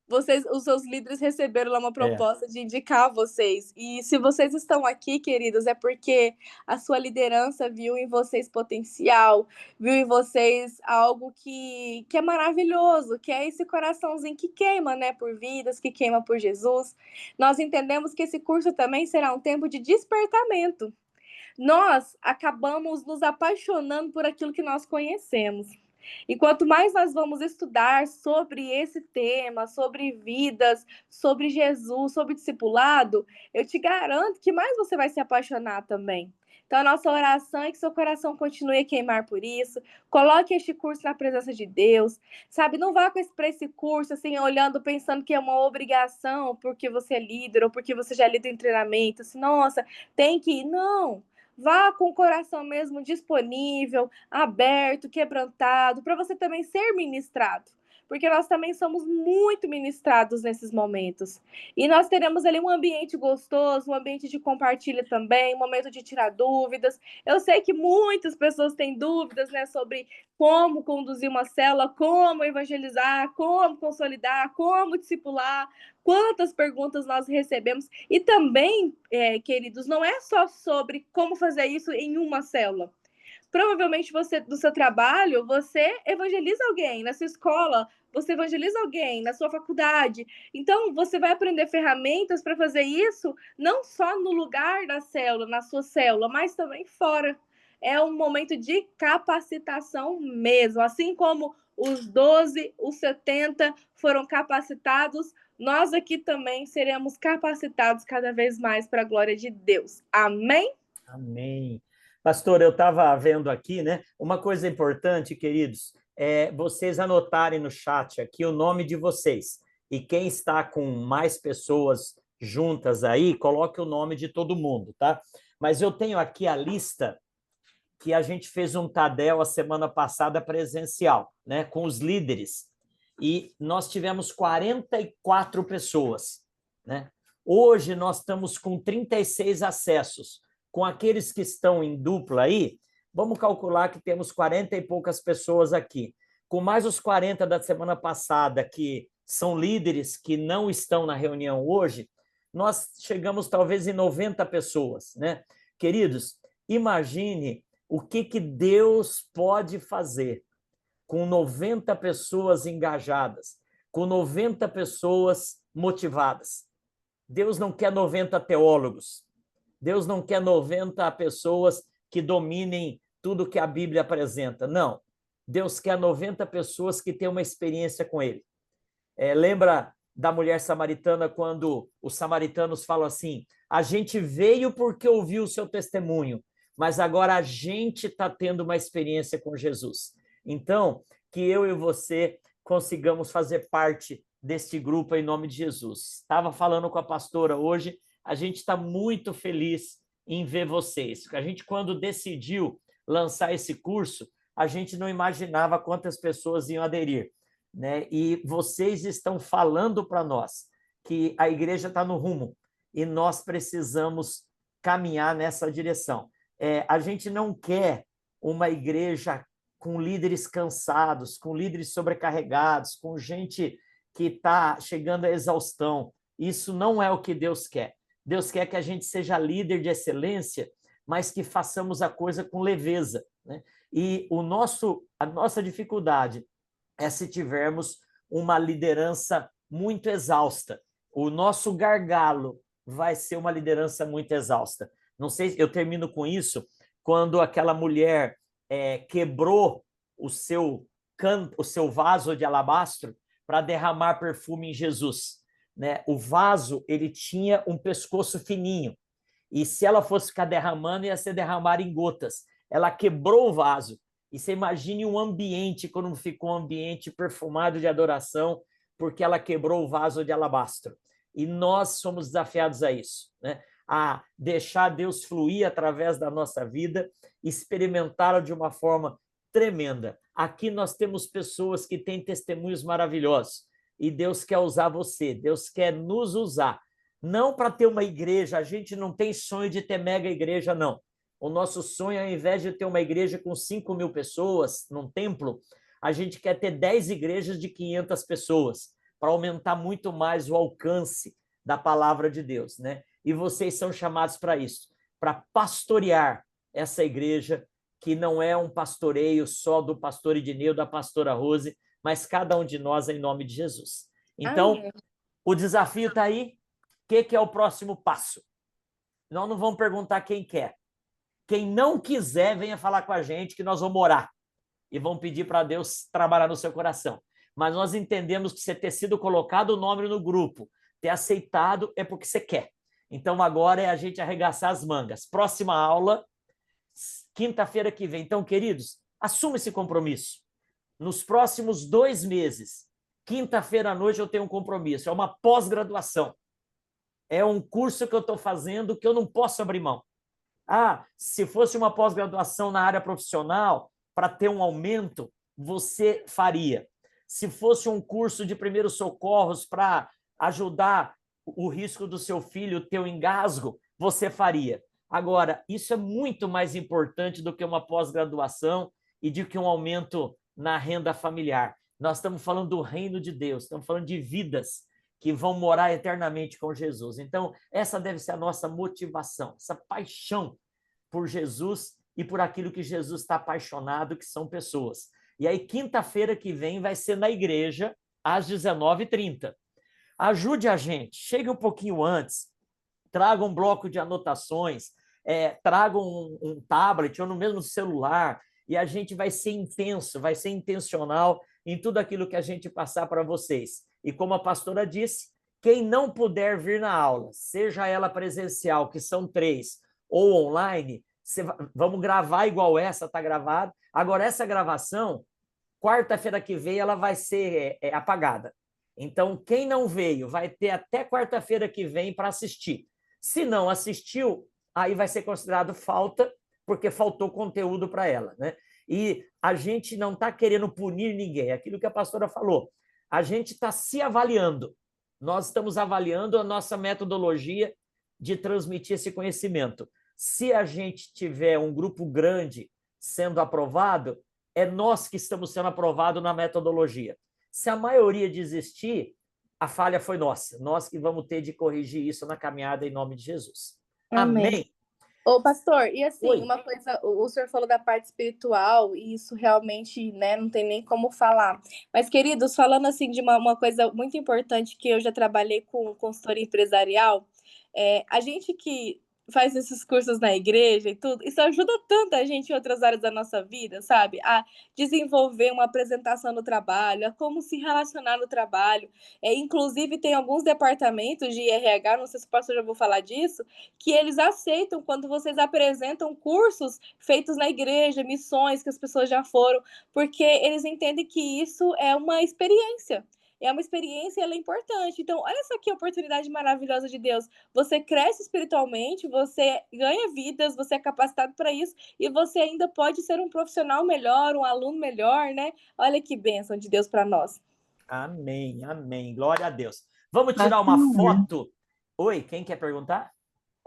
Os seus líderes receberam lá uma É. proposta de indicar vocês. E se vocês estão aqui, queridos, é porque a sua liderança viu em vocês potencial, viu em vocês algo que é maravilhoso, que é esse coraçãozinho que queima, né, por vidas, que queima por Jesus. Nós entendemos que esse curso também será um tempo de despertamento. Nós acabamos nos apaixonando por aquilo que nós conhecemos. E quanto mais nós vamos estudar sobre esse tema, sobre vidas, sobre Jesus, sobre discipulado, eu te garanto que mais você vai se apaixonar também. Então, a nossa oração é que seu coração continue a queimar por isso. Coloque este curso na presença de Deus. Sabe, não vá para esse curso assim, olhando, pensando que é uma obrigação porque você é líder ou porque você já é líder em treinamento. Assim, nossa, tem que ir. Não. Vá com o coração mesmo disponível, aberto, quebrantado, para você também ser ministrado. Porque nós também somos muito ministrados nesses momentos. E nós teremos ali um ambiente gostoso, um ambiente de compartilha também, um momento de tirar dúvidas. Eu sei que muitas pessoas têm dúvidas, né, sobre como conduzir uma célula, como evangelizar, como consolidar, como discipular, quantas perguntas nós recebemos. E também, queridos, não é só sobre como fazer isso em uma célula. Provavelmente você, no seu trabalho, você evangeliza alguém, na sua escola, você evangeliza alguém, na sua faculdade. Então, você vai aprender ferramentas para fazer isso, não só no lugar da célula, na sua célula, mas também fora. É um momento de capacitação mesmo. Assim como os 12, os 70 foram capacitados, nós aqui também seremos capacitados cada vez mais para a glória de Deus. Amém? Amém. Pastor, eu estava vendo aqui, né? Uma coisa importante, queridos, é vocês anotarem no chat aqui o nome de vocês. E quem está com mais pessoas juntas aí, coloque o nome de todo mundo, tá? Mas eu tenho aqui a lista que a gente fez um Tadel a semana passada presencial, né? Com os líderes. E nós tivemos 44 pessoas, né? Hoje nós estamos com 36 acessos. Com aqueles que estão em dupla aí, vamos calcular que temos 40 e poucas pessoas aqui. Com mais os 40 da semana passada, que são líderes que não estão na reunião hoje, nós chegamos talvez em 90 pessoas, né? Queridos, imagine o que Deus pode fazer com 90 pessoas engajadas, com 90 pessoas motivadas. Deus não quer 90 teólogos. Deus não quer 90 pessoas que dominem tudo que a Bíblia apresenta. Não. Deus quer 90 pessoas que têm uma experiência com Ele. Lembra da mulher samaritana quando os samaritanos falam assim: a gente veio porque ouviu o seu testemunho, mas agora a gente está tendo uma experiência com Jesus. Então, que eu e você consigamos fazer parte deste grupo em nome de Jesus. Estava falando com a pastora hoje, a gente está muito feliz em ver vocês. A gente, quando decidiu lançar esse curso, a gente não imaginava quantas pessoas iam aderir, né? E vocês estão falando para nós que a igreja está no rumo e nós precisamos caminhar nessa direção. A gente não quer uma igreja com líderes cansados, com líderes sobrecarregados, com gente que está chegando à exaustão. Isso não é o que Deus quer. Deus quer que a gente seja líder de excelência, mas que façamos a coisa com leveza, né? E a nossa dificuldade é se tivermos uma liderança muito exausta. O nosso gargalo vai ser uma liderança muito exausta. Não sei, eu termino com isso, quando aquela mulher quebrou o seu vaso de alabastro para derramar perfume em Jesus, né? O vaso, ele tinha um pescoço fininho, e se ela fosse ficar derramando, ia ser derramar em gotas. Ela quebrou o vaso, e você imagine um ambiente, quando ficou um ambiente perfumado de adoração, porque ela quebrou o vaso de alabastro. E nós somos desafiados a isso, né? A deixar Deus fluir através da nossa vida, experimentá-lo de uma forma tremenda. Aqui nós temos pessoas que têm testemunhos maravilhosos, e Deus quer usar você, Deus quer nos usar, não para ter uma igreja, a gente não tem sonho de ter mega igreja, não. O nosso sonho, ao invés de ter uma igreja com 5.000 pessoas num templo, a gente quer ter 10 igrejas de 500 pessoas, para aumentar muito mais o alcance da palavra de Deus, né? E vocês são chamados para isso, para pastorear essa igreja, que não é um pastoreio só do pastor Idineu, da pastora Rose, mas cada um de nós em nome de Jesus. Então, o desafio está aí. O que é o próximo passo? Nós não vamos perguntar quem quer. Quem não quiser, venha falar com a gente, que nós vamos orar e vamos pedir para Deus trabalhar no seu coração. Mas nós entendemos que você ter sido colocado o nome no grupo, ter aceitado, é porque você quer. Então, agora é a gente arregaçar as mangas. Próxima aula, quinta-feira que vem. Então, queridos, assuma esse compromisso. Nos próximos 2 meses, quinta-feira à noite, eu tenho um compromisso. É uma pós-graduação. É um curso que eu estou fazendo que eu não posso abrir mão. Se fosse uma pós-graduação na área profissional, para ter um aumento, você faria. Se fosse um curso de primeiros socorros para ajudar o risco do seu filho ter um engasgo, você faria. Agora, isso é muito mais importante do que uma pós-graduação e do que um aumento na renda familiar. Nós estamos falando do reino de Deus, estamos falando de vidas que vão morar eternamente com Jesus. Então, essa deve ser a nossa motivação, essa paixão por Jesus e por aquilo que Jesus está apaixonado, que são pessoas. E aí, quinta-feira que vem, vai ser na igreja, às 19h30. Ajude a gente, chegue um pouquinho antes, traga um bloco de anotações, traga um tablet ou no mesmo celular, e a gente vai ser intenso, vai ser intencional em tudo aquilo que a gente passar para vocês. E como a pastora disse, quem não puder vir na aula, seja ela presencial, que são 3, ou online, vamos gravar igual essa, está gravada. Agora, essa gravação, quarta-feira que vem, ela vai ser apagada. Então, quem não veio vai ter até quarta-feira que vem para assistir. Se não assistiu, aí vai ser considerado falta, porque faltou conteúdo para ela, né? E a gente não está querendo punir ninguém, aquilo que a pastora falou. A gente está se avaliando. Nós estamos avaliando a nossa metodologia de transmitir esse conhecimento. Se a gente tiver um grupo grande sendo aprovado, é nós que estamos sendo aprovados na metodologia. Se a maioria desistir, a falha foi nossa. Nós que vamos ter de corrigir isso na caminhada em nome de Jesus. Amém. Ô, pastor, e assim, Oi. uma coisa, o senhor falou da parte espiritual, e isso realmente, né, não tem nem como falar. Mas, queridos, falando assim de uma coisa muito importante, que eu já trabalhei com consultoria empresarial, a gente que faz esses cursos na igreja e tudo, isso ajuda tanto a gente em outras áreas da nossa vida, sabe? A desenvolver uma apresentação no trabalho, a como se relacionar no trabalho. Inclusive, tem alguns departamentos de RH, não sei se o pastor já vou falar disso, que eles aceitam quando vocês apresentam cursos feitos na igreja, missões que as pessoas já foram, porque eles entendem que isso é uma experiência. É uma experiência e ela é importante. Então, olha só que oportunidade maravilhosa de Deus. Você cresce espiritualmente, você ganha vidas, você é capacitado para isso e você ainda pode ser um profissional melhor, um aluno melhor, né? Olha que bênção de Deus para nós. Amém, amém. Glória a Deus. Vamos tirar uma foto. Oi, quem quer perguntar?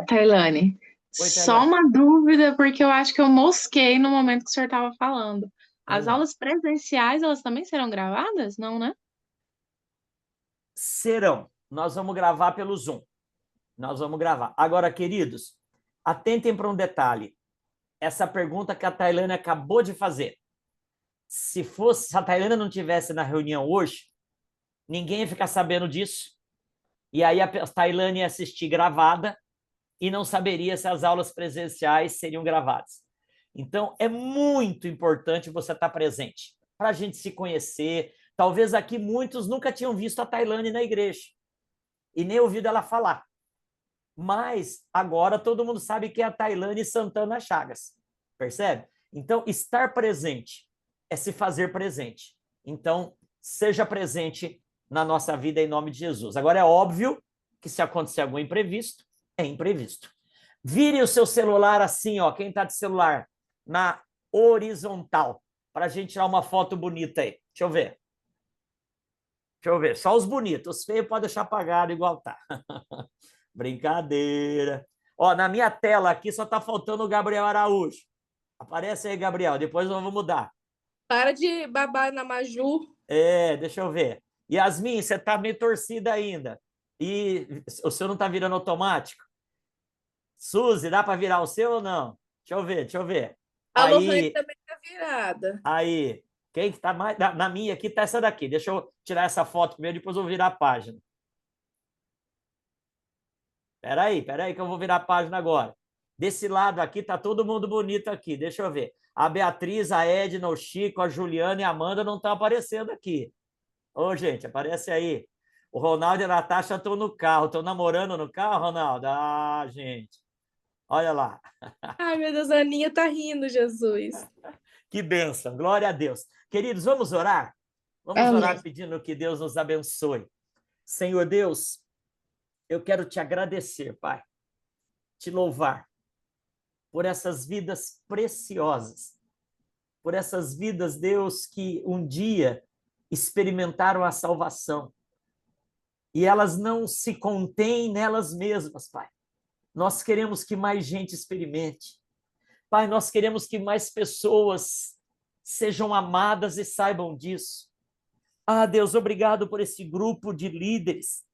Tailane, só uma dúvida, porque eu acho que eu mosquei no momento que o senhor estava falando. As aulas presenciais, elas também serão gravadas? Não, né? Serão. Nós vamos gravar pelo Zoom. Nós vamos gravar. Agora, queridos, atentem para um detalhe. Essa pergunta que a Tailane acabou de fazer. Se a Tailane não tivesse na reunião hoje, ninguém ia ficar sabendo disso. E aí a Tailane ia assistir gravada e não saberia se as aulas presenciais seriam gravadas. Então, é muito importante você estar presente, para a gente se conhecer. Talvez aqui muitos nunca tinham visto a Tailane na igreja, e nem ouvido ela falar. Mas agora todo mundo sabe que é a Tailane Santana Chagas, percebe? Então, estar presente é se fazer presente. Então, seja presente na nossa vida em nome de Jesus. Agora, é óbvio que se acontecer algum imprevisto, é imprevisto. Vire o seu celular assim, ó, quem está de celular, na horizontal, para a gente tirar uma foto bonita aí. Deixa eu ver. Deixa eu ver. Só os bonitos. Os feios pode deixar apagado igual tá. Brincadeira. Ó, na minha tela aqui só está faltando o Gabriel Araújo. Aparece aí, Gabriel. Depois nós vamos mudar. Para de babar na Maju. Deixa eu ver. Yasmin, você está meio torcida ainda. E o seu não está virando automático? Suzy, dá para virar o seu ou não? Deixa eu ver. A Lohane também está virada. Aí. Quem que está mais? Na minha aqui está essa daqui. Deixa eu tirar essa foto primeiro, depois eu vou virar a página. Espera aí que eu vou virar a página agora. Desse lado aqui tá todo mundo bonito aqui. Deixa eu ver. A Beatriz, a Edna, o Chico, a Juliana e a Amanda não estão aparecendo aqui. Ô, gente, aparece aí. O Ronaldo e a Natasha estão no carro. Estão namorando no carro, Ronaldo? Ah, gente. Olha lá. Ai, meu Deus, a Aninha tá rindo, Jesus. Que bênção. Glória a Deus. Queridos, vamos orar? Vamos orar pedindo que Deus nos abençoe. Senhor Deus, eu quero te agradecer, Pai, te louvar por essas vidas preciosas, por essas vidas, Deus, que um dia experimentaram a salvação e elas não se contêm nelas mesmas, Pai. Nós queremos que mais gente experimente. Pai, nós queremos que mais pessoas sejam amadas e saibam disso. Ah, Deus, obrigado por esse grupo de líderes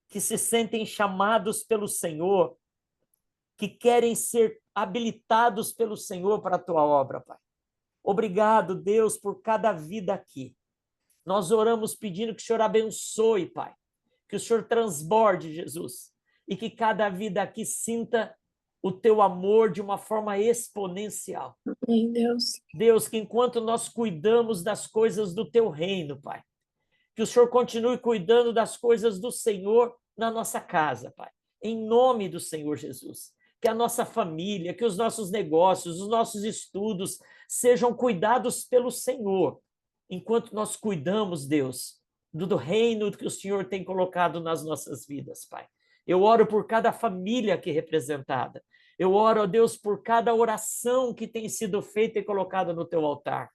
que se sentem chamados pelo Senhor, que querem ser habilitados pelo Senhor para a tua obra, Pai. Obrigado, Deus, por cada vida aqui. Nós oramos pedindo que o Senhor abençoe, Pai, que o Senhor transborde, Jesus, e que cada vida aqui sinta o teu amor de uma forma exponencial. Amém, Deus. Deus, que enquanto nós cuidamos das coisas do teu reino, Pai, que o Senhor continue cuidando das coisas do Senhor na nossa casa, Pai, em nome do Senhor Jesus. Que a nossa família, que os nossos negócios, os nossos estudos sejam cuidados pelo Senhor, enquanto nós cuidamos, Deus, do reino que o Senhor tem colocado nas nossas vidas, Pai. Eu oro por cada família aqui representada. Eu oro, ó Deus, por cada oração que tem sido feita e colocada no teu altar.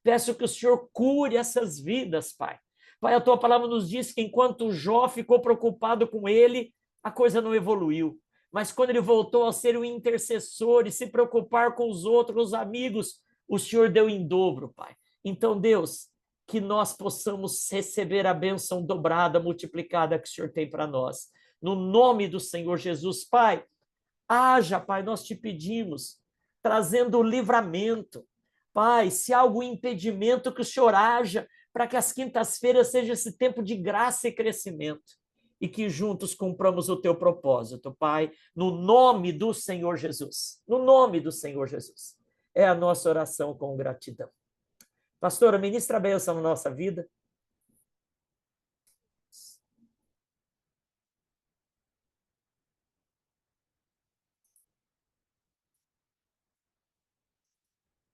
Peço que o Senhor cure essas vidas, Pai. Pai, a tua palavra nos diz que enquanto Jó ficou preocupado com ele, a coisa não evoluiu. Mas quando ele voltou a ser um intercessor e se preocupar com os outros, os amigos, o Senhor deu em dobro, Pai. Então, Deus, que nós possamos receber a bênção dobrada, multiplicada que o Senhor tem para nós. No nome do Senhor Jesus, Pai, haja, Pai, nós te pedimos, trazendo o livramento. Pai, se há algum impedimento, que o Senhor haja, para que as quintas-feiras seja esse tempo de graça e crescimento, e que juntos cumpramos o teu propósito, Pai, no nome do Senhor Jesus. No nome do Senhor Jesus. É a nossa oração com gratidão. Pastora, ministra a bênção na nossa vida.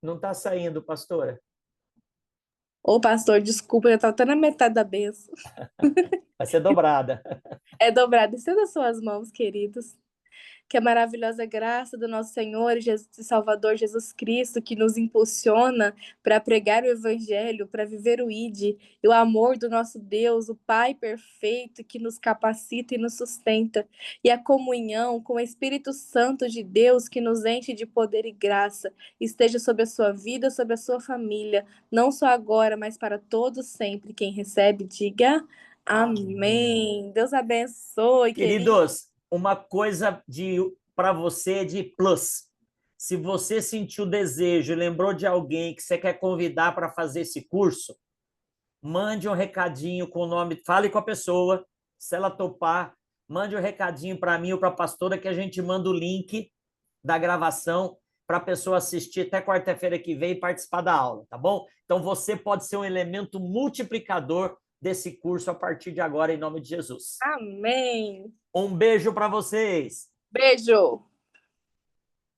Não está saindo, pastora. Ô, pastor, desculpa, eu estava até na metade da bênção. Vai ser dobrada. É dobrado. Estenda as suas mãos, queridos. Que a maravilhosa graça do nosso Senhor e Salvador Jesus Cristo, que nos impulsiona para pregar o Evangelho, para viver o ID, e o amor do nosso Deus, o Pai perfeito, que nos capacita e nos sustenta, e a comunhão com o Espírito Santo de Deus, que nos enche de poder e graça, esteja sobre a sua vida, sobre a sua família, não só agora, mas para todos sempre. Quem recebe, diga amém. Deus abençoe, queridos. Uma coisa para você de plus. Se você sentiu desejo e lembrou de alguém que você quer convidar para fazer esse curso, mande um recadinho com o nome, fale com a pessoa, se ela topar, mande um recadinho para mim ou para a pastora, que a gente manda o link da gravação para a pessoa assistir até quarta-feira que vem e participar da aula, tá bom? Então, você pode ser um elemento multiplicador desse curso a partir de agora, em nome de Jesus. Amém. Um beijo para vocês. Beijo.